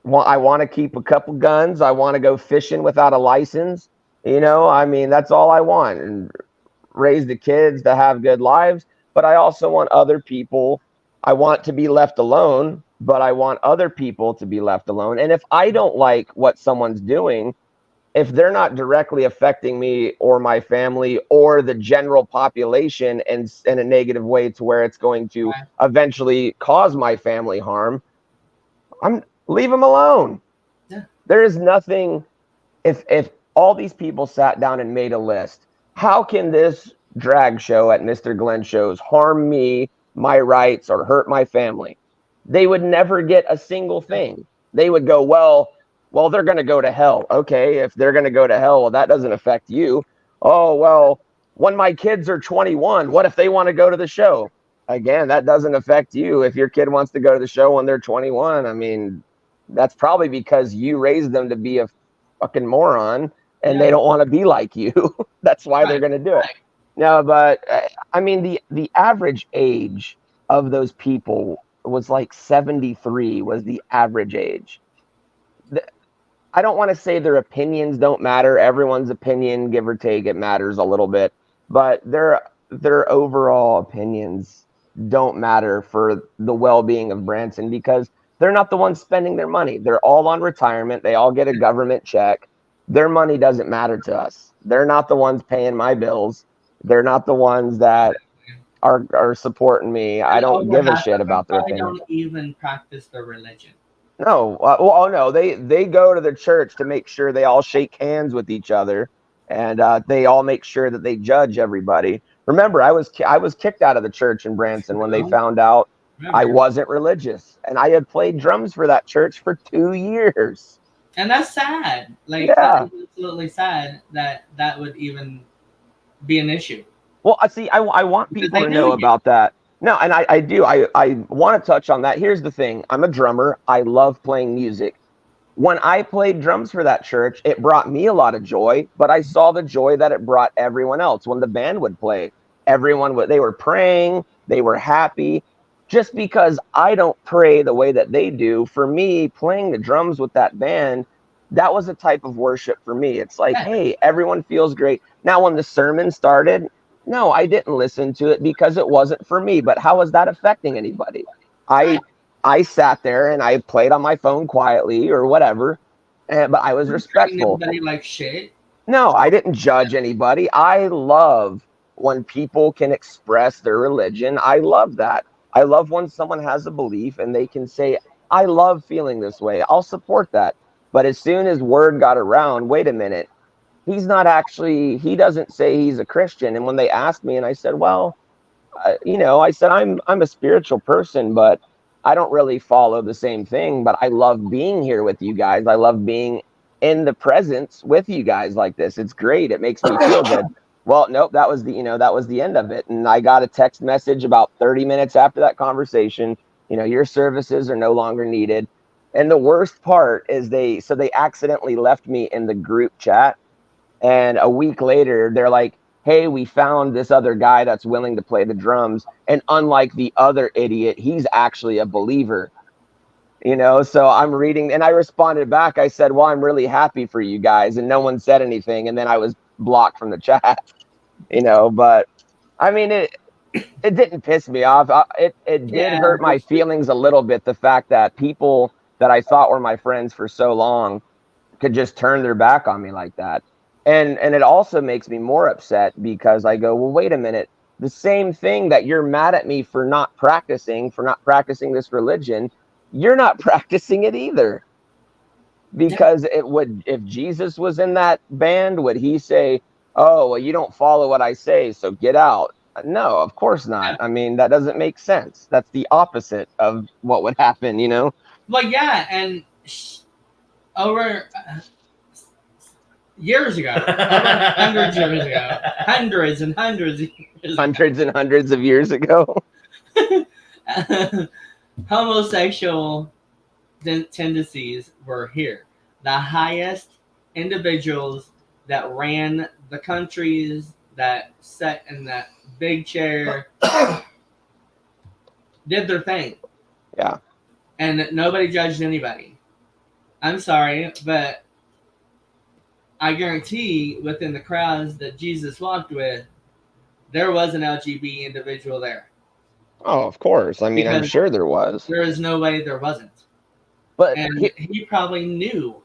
I want to keep a couple guns. I want to go fishing without a license. That's all I want, and raise the kids to have good lives. But I also want other people. I want to be left alone, but I want other people to be left alone. And if I don't like what someone's doing, if they're not directly affecting me or my family or the general population in a negative way to where it's going to eventually cause my family harm, leave them alone.
Yeah.
There is nothing. If all these people sat down and made a list, how can this drag show at Mr. Glenn Shows harm me, my rights, or hurt my family? They would never get a single thing. They would go, well, they're going to go to hell. Okay, if they're going to go to hell, well, that doesn't affect you. Oh, well, when my kids are 21, what if they want to go to the show? Again, that doesn't affect you. If your kid wants to go to the show when they're 21, that's probably because you raised them to be a fucking moron and they don't want to be like you. That's why they're going to do it. No, but I mean, the average age of those people was like 73 was the average age. I don't want to say their opinions don't matter. Everyone's opinion, give or take, it matters a little bit, but their overall opinions don't matter for the well-being of Branson because they're not the ones spending their money. They're all on retirement. They all get a government check. Their money doesn't matter to us. They're not the ones paying my bills. They're not the ones that are supporting me. I don't give a shit about their opinion.
They don't even practice their religion.
No, no, they go to the church to make sure they all shake hands with each other, and they all make sure that they judge everybody. Remember, I was kicked out of the church in Branson when they found out I wasn't religious, and I had played drums for that church for 2 years.
And that's sad. Like, that's absolutely sad that would even be an issue.
Well, see, I want people to know about that. No, and I do. I want to touch on that. Here's the thing. I'm a drummer. I love playing music. When I played drums for that church, it brought me a lot of joy, but I saw the joy that it brought everyone else. When the band would play, they were praying, they were happy. Just because I don't pray the way that they do, for me, playing the drums with that band, that was a type of worship for me. It's like, hey, everyone feels great. Now, when the sermon started, no, I didn't listen to it because it wasn't for me. But how was that affecting anybody? I sat there and I played on my phone quietly or whatever, but I was respectful.
Anybody like shit?
No, I didn't judge anybody. I love when people can express their religion. I love that. I love when someone has a belief and they can say, I love feeling this way. I'll support that. But as soon as word got around, wait a minute. He doesn't say he's a Christian. And when they asked me and I said, well, I said, I'm a spiritual person, but I don't really follow the same thing, but I love being here with you guys. I love being in the presence with you guys like this. It's great. It makes me feel good. Well, nope, that was the end of it. And I got a text message about 30 minutes after that conversation, your services are no longer needed. And the worst part is they accidentally left me in the group chat. And a week later, they're like, hey, we found this other guy that's willing to play the drums. And unlike the other idiot, he's actually a believer. So I'm reading and I responded back. I said, well, I'm really happy for you guys. And no one said anything. And then I was blocked from the chat, but I mean, it didn't piss me off. It did hurt my feelings a little bit. The fact that people that I thought were my friends for so long could just turn their back on me like that. And it also makes me more upset because I go, well, wait a minute. The same thing that you're mad at me for not practicing this religion, you're not practicing it either. Because if Jesus was in that band, would he say, oh, well, you don't follow what I say, so get out? No, of course not. I mean, that doesn't make sense. That's the opposite of what would happen,
Well, yeah, and over years ago, hundreds of years ago, hundreds and hundreds of years
hundreds and hundreds of years ago,
homosexual tendencies were here. The highest individuals that ran the countries, that sat in that big chair, did their thing.
Yeah.
And nobody judged anybody. I'm sorry, but I guarantee within the crowds that Jesus walked with, there was an LGBT individual there.
Oh, of course. I mean, because I'm sure there was.
There is no way there wasn't.
But
he probably knew.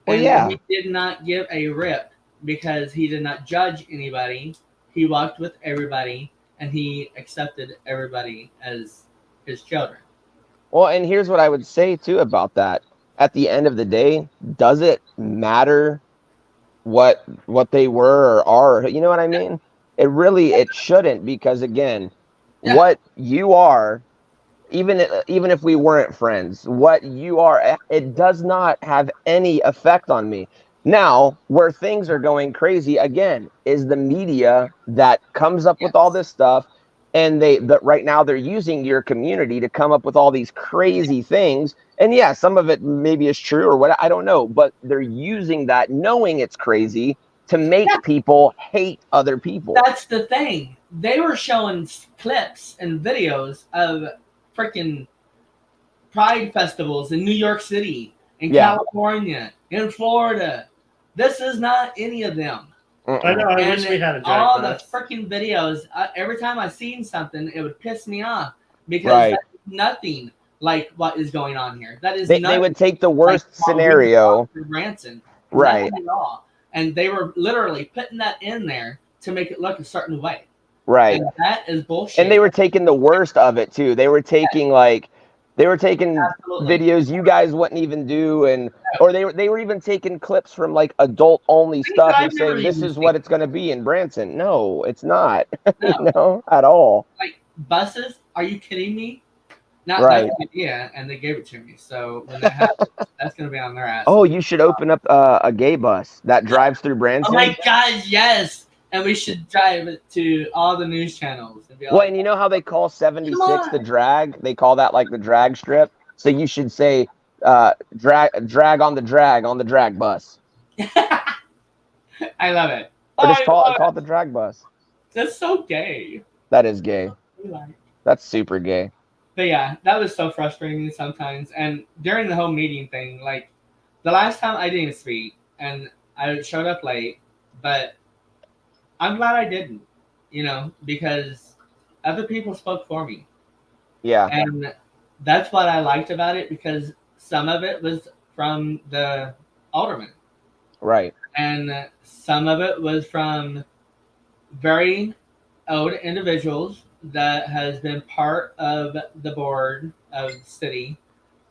Well,
and
yeah.
He did not give a rip because he did not judge anybody. He walked with everybody and he accepted everybody as his children.
Well, and here's what I would say too about that. At the end of the day, does it matter what they were or are? You know what I mean? It shouldn't, because again, what you are, even if we weren't friends, what you are, it does not have any effect on me. Now, where things are going crazy again is the media that comes up with all this stuff. And right now they're using your community to come up with all these crazy things. And yeah, some of it maybe is true or what, I don't know, but they're using that knowing it's crazy to make people hate other people.
That's the thing. They were showing clips and videos of freaking pride festivals in New York City, in California, in Florida. This is not any of them.
I know. I wish we had a drag
all
bus.
the freaking videos. Every time I seen something, it would piss me off because that's nothing like what is going on here. That is
they would take the worst scenario,
Branson,
right?
Nothing at all, and they were literally putting that in there to make it look a certain way,
right?
And that is bullshit.
And they were taking the worst of it too. They were taking videos you guys wouldn't even do, or they were even taking clips from like adult only stuff and saying this is what it's going to be in Branson. No, it's not. No, at all.
Like buses? Are you kidding me? Not
right.
That's an idea, and they gave it to me. So when that happens, that's going to be on their ass.
Oh, you should open up a gay bus that drives through Branson.
Oh my gosh, yes! And we should drive it to all the news channels. And be
well, and you know how they call 76 the drag? They call that like the drag strip. So you should say drag on the drag bus.
I love it.
Or just call it the drag bus.
That's so gay.
That is gay. That's super gay.
But yeah, that was so frustrating sometimes. And during the whole meeting thing, like the last time I didn't speak and I showed up late, but I'm glad I didn't, because other people spoke for me.
Yeah.
And that's what I liked about it, because some of it was from the alderman.
Right.
And some of it was from very old individuals that has been part of the board of the city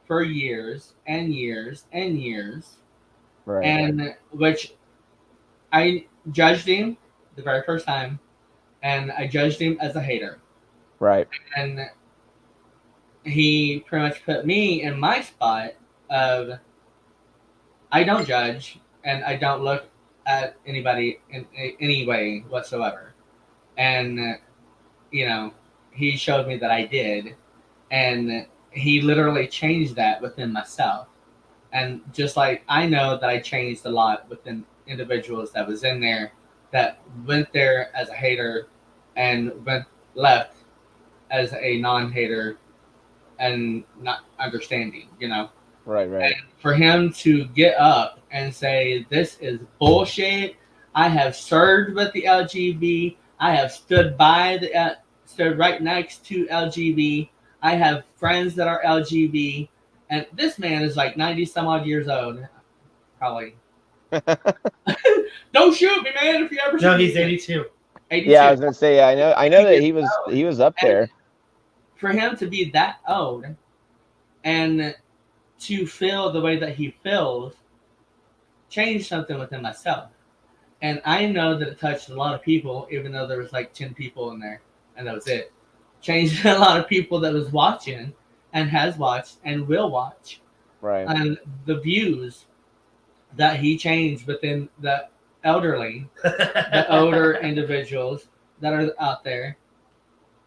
for years and years and years.
Right.
And which I judged him the very first time, and I judged him as a hater.
Right.
And he pretty much put me in my spot of I don't judge and I don't look at anybody in any way whatsoever. And, he showed me that I did. And he literally changed that within myself. And just like I know that I changed a lot within individuals that was in there that went there as a hater and went left as a non-hater and not understanding,
Right.
And for him to get up and say, this is bullshit. I have served with the LGB. I have stood right next to LGB. I have friends that are LGB. And this man is like 90 some odd years old. Probably. Don't shoot me, man, if you ever shoot me.
No, he's 82.
82.
Yeah, I was going to say, I know that he was up there.
For him to be that old and to feel the way that he feels changed something within myself. And I know that it touched a lot of people, even though there was like 10 people in there, and that was it. Changed a lot of people that was watching and has watched and will watch.
Right.
And the views that he changed within the elderly, the older individuals that are out there.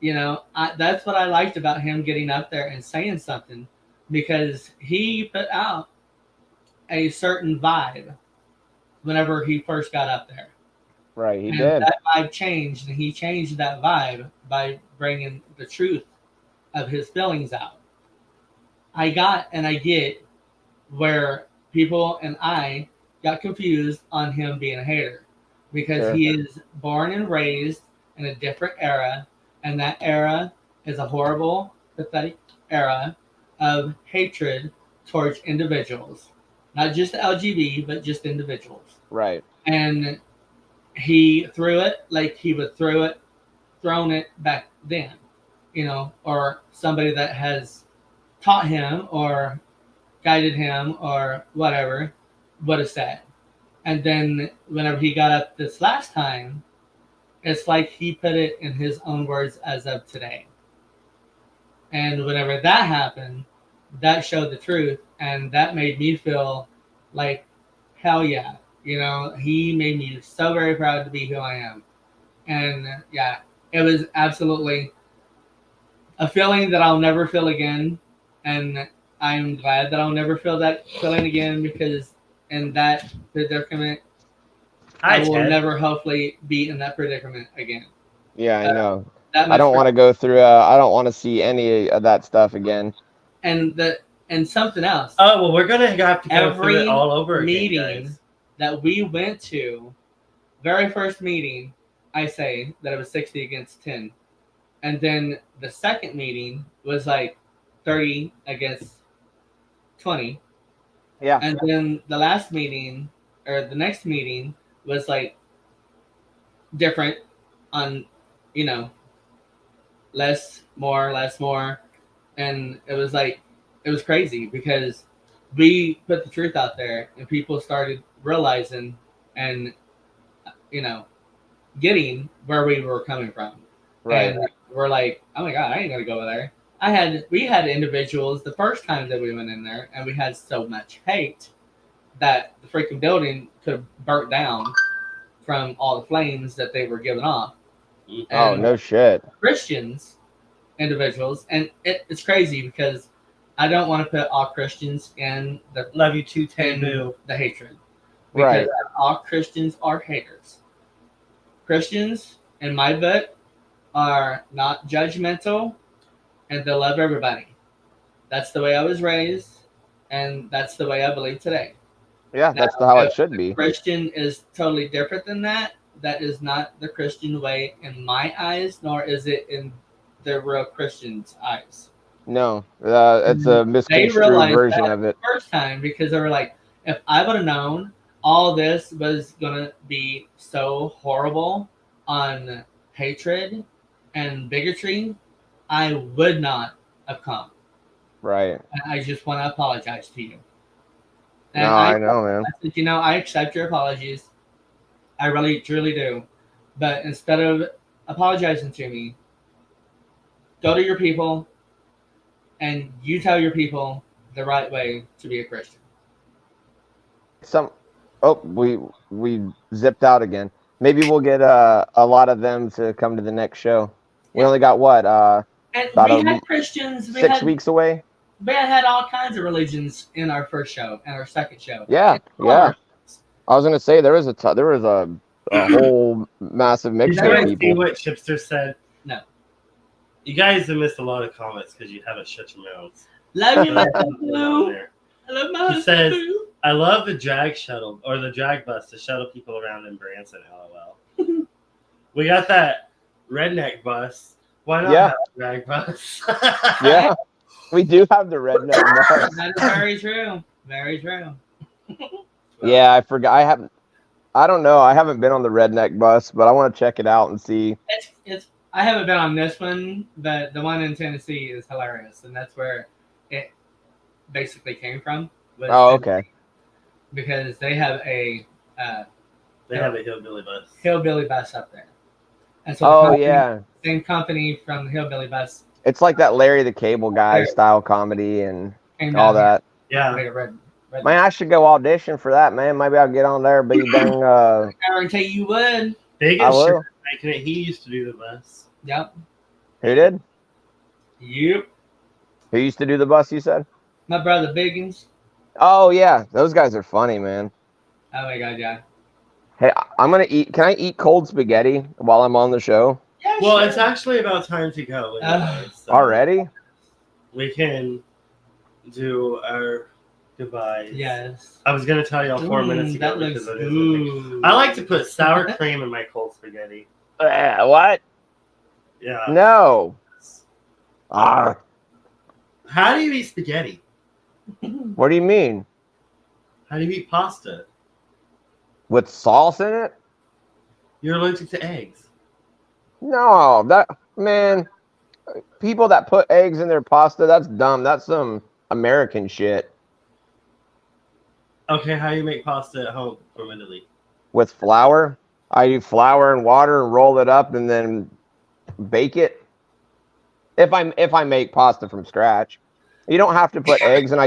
That's what I liked about him getting up there and saying something, because he put out a certain vibe whenever he first got up there.
Right, he did.
That vibe changed, and he changed that vibe by bringing the truth of his feelings out. I get where people and I got confused on him being a hater, because he is born and raised in a different era. And that era is a horrible, pathetic era of hatred towards individuals. Not just the LGB, but just individuals.
Right.
And he threw it like he would thrown it back then, or somebody that has taught him or guided him or whatever would have said. And then whenever he got up this last time, it's like he put it in his own words as of today. And whenever that happened, that showed the truth. And that made me feel like, hell yeah. He made me so very proud to be who I am. And yeah, it was absolutely a feeling that I'll never feel again, and I'm glad that I'll never feel that feeling again because in that predicament, I
Hi,
will
Ted.
never hopefully be in that predicament again.
Yeah, I know.
That
I
much
don't
for,
want to go through. I don't want to see any of that stuff again.
and something else.
Oh well, we're gonna have to go through it
Every
all over
meeting
again, guys.
that we went to, very first meeting, I say that it was 60 against 10. And then the second meeting was like 30 against 20.
Yeah.
And then the last meeting, or the next meeting, was like different on, you know, less, more, less, more. And it was like, it was crazy because we put the truth out there and people started realizing and, you know, getting where we were coming from.
Right.
And we're like, oh my God, I ain't going to go there. We had individuals the first time that we went in there and we had so much hate that the freaking building could have burnt down from all the flames that they were giving off.
Oh,
And
no shit.
Christians, individuals, and it's crazy because I don't want to put all Christians in the
Love you too,
in
Taboo.
the hatred. Because
Right.
all Christians are haters. Christians, in my book, are not judgmental and they love everybody. That's the way I was raised, and that's the way I believe today.
Yeah,
Now,
that's how it
if
should
a
be.
Christian is totally different than that, that is not the Christian way in my eyes, nor is it in the real Christian's eyes.
No, it's a
They
misconstrued
realized
version
that
of it.
the first time because they were like, if I would have known all this was gonna be so horrible on hatred and bigotry, I would not have come.
Right.
And I just want to apologize to you. And
No, I know, man.
I said, I accept your apologies. I really, truly do. But instead of apologizing to me, go to your people and you tell your people the right way to be a Christian.
We zipped out again. Maybe we'll get a lot of them to come to the next show. We
Yeah.
only got what
And
about
we had Christians.
6 weeks away.
We had all kinds of religions in our first show and our second show.
Yeah, yeah. I was gonna say there was a whole massive
Did
mixture
you
of
guys see
people.
what Chipster said?
No.
You guys have missed a lot of comments because you haven't shut your mouths.
Love you,
Down
Lou.
there.
I love my
He says,
Lou.
I love the drag shuttle or the drag bus to shuttle people around in Branson, LOL. We got that redneck bus. Why not have a drag bus?
Yeah, we do have the redneck bus.
That is very true. Very true.
Yeah, I forgot. I don't know. I haven't been on the redneck bus, but I want to check it out and see.
It's. I haven't been on this one, but the one in Tennessee is hilarious, and that's where it basically came from.
Oh, okay.
Because they have a
hillbilly bus
up there, and so
yeah,
same company from the hillbilly bus.
It's like that Larry the Cable Guy style comedy and all that.
Yeah.
Red.
Man, I should go audition for that, man. Maybe I'll get on there. Be dang.
I guarantee you would.
Biggest shit making it. He used to do the bus.
Yep.
Who did?
Yep.
Who used to do the bus? You said.
My brother Biggins.
Oh yeah, those guys are funny, man.
Oh my God, yeah.
Hey, I'm gonna eat. Can I eat cold spaghetti while I'm on the show?
Yeah,
well,
sure.
It's actually about time to go. So
already?
We can do our goodbyes.
Yes.
I was gonna tell you all 4 minutes ago because it is. I like to put sour cream in my cold spaghetti.
What?
Yeah.
No.
How do you eat spaghetti?
What do you mean?
How do you eat pasta?
With sauce in it?
You're allergic to eggs.
No, man. People that put eggs in their pasta, that's dumb. That's some American shit.
Okay, how do you make pasta at home from Italy?
With flour. I do flour and water and roll it up and then bake it. If I make pasta from scratch, you don't have to put eggs. And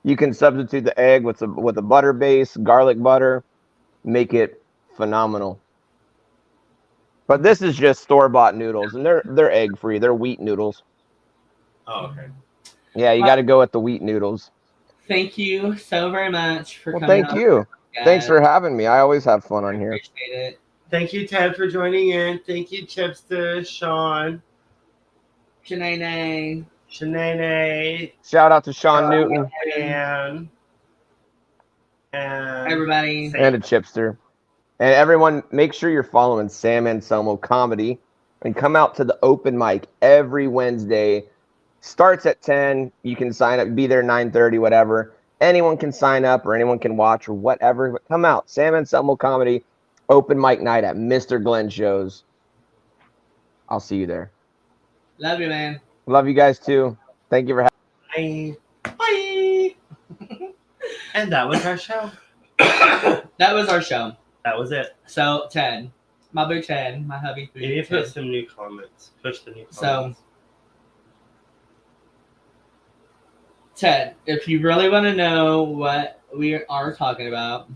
you can substitute the egg with a butter base, garlic butter, make it phenomenal. But this is just store-bought noodles, and they're egg-free. They're wheat noodles.
Oh, okay.
Yeah, you got to go with the wheat noodles.
Thank you so very much for coming
Thank
on.
you.
Yes,
Thanks for having me. I always have fun on here.
appreciate it.
Thank you, Ted, for joining in. Thank you, Chipster, Sean,
Shanae.
Shanae,
Shout out to Sean Newton
and
Everybody.
and a Chipster. And everyone, make sure you're following Sam Anselmo Comedy and come out to the open mic every Wednesday. Starts at 10. You can sign up, be there 9:30, whatever. Anyone can sign up or anyone can watch or whatever. But come out. Sam Anselmo Comedy, open mic night at Mr. Glenn Shows. I'll see you there.
Love you, man.
Love you guys too. Thank you for having
me. Bye. And that was our show.
That was our show.
That was it.
So, Ted, my boo Ted, my hubby.
You need to put some new comments. Push the new comments.
So, Ted, if you really want to know what we are talking about,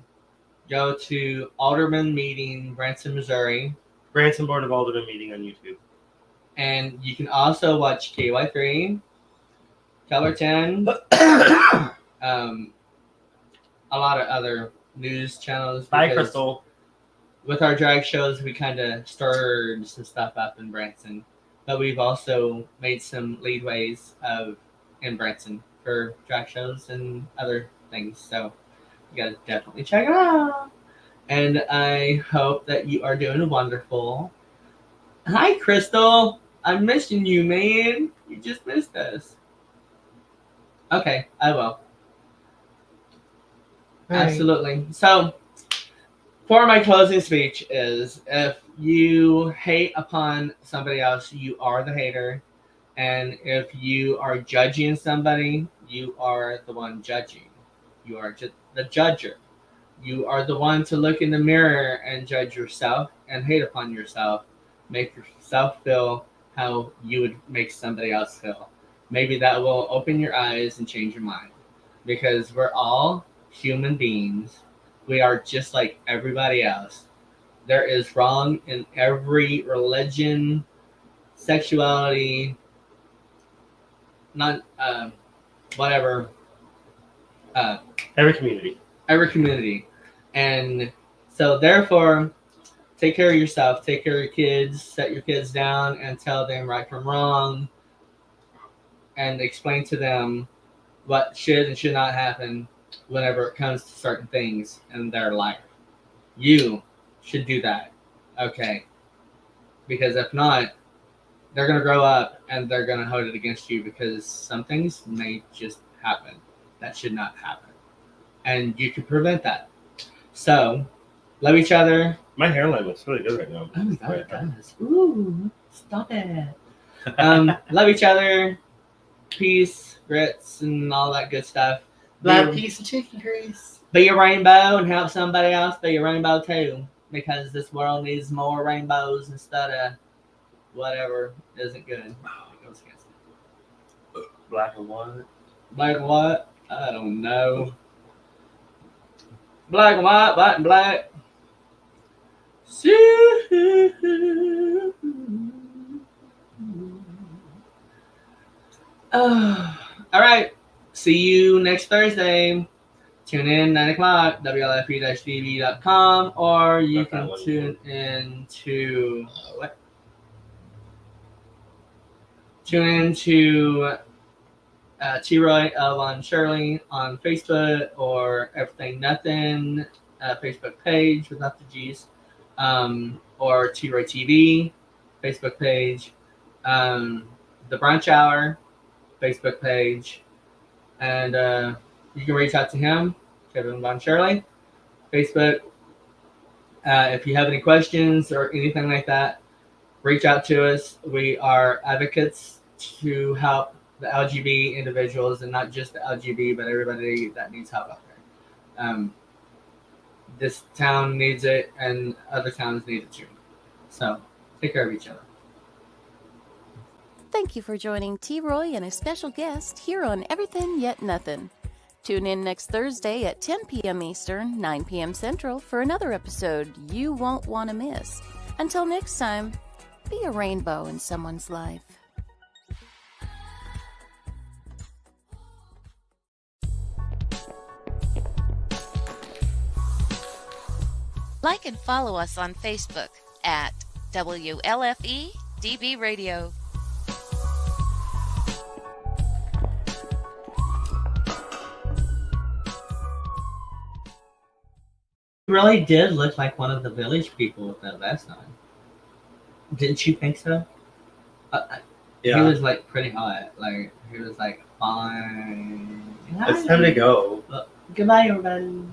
go to Alderman Meeting, Branson, Missouri.
Branson Board of Alderman Meeting on YouTube.
And you can also watch KY3, Color 10, a lot of other news channels.
Bye, Crystal.
With our drag shows, we kind of stirred some stuff up in Branson. But we've also made some leadways in Branson for drag shows and other things. So you gotta definitely check it out. And I hope that you are doing wonderful. Hi, Crystal. I'm missing you, man. You just missed us. Okay, I will. Hi. Absolutely. So, for my closing speech is, if you hate upon somebody else, you are the hater. And if you are judging somebody, you are the one judging. You are just the judger. You are the one to look in the mirror and judge yourself and hate upon yourself. Make yourself feel how you would make somebody else feel. Maybe that will open your eyes and change your mind. Because we're all human beings. We are just like everybody else. There is wrong in every religion, sexuality, whatever.
Every community.
Every community. And so therefore, take care of yourself, take care of your kids, set your kids down and tell them right from wrong and explain to them what should and should not happen whenever it comes to certain things in their life. You should do that. Okay. Because if not, they're going to grow up and they're going to hold it against you because some things may just happen that should not happen. And you can prevent that. So, love each other.
My hairline looks really good right now.
Oh my God, it does. Ooh, stop it. Love each other. Peace, grits, and all that good stuff.
Love, peace, and chicken grease.
Be a rainbow and help somebody else be a rainbow too. Because this world needs more rainbows instead of whatever isn't good. It goes against it.
Black and white.
Black and white? I don't know. Black and white, white and black. All right. See you next Thursday. Tune in 9 o'clock, WLFP-TV.com, or you can tune in to what? Tune in to T-Roy Elvon Shirley on Facebook or Everything Nothin Facebook page without the G's, or T-Roy TV Facebook page, the Brunch Hour Facebook page, and you can reach out to him, Kevin Von Shirley, Facebook. If you have any questions or anything like that, reach out to us. We are advocates to help the LGBT individuals, and not just the LGBT, but everybody that needs help out there. This town needs it, and other towns need it too. So take care of each other.
Thank you for joining T-Roy and a special guest here on Everythin Yet Nothin. Tune in next Thursday at 10 p.m. Eastern, 9 p.m. Central for another episode you won't want to miss. Until next time, be a rainbow in someone's life. Like and follow us on Facebook at WLFE DB Radio.
He really did look like one of the village people with that vest on. Didn't you think so?
Yeah.
He was like pretty hot. Like he was like fine.
It's time to go.
Goodbye, everybody.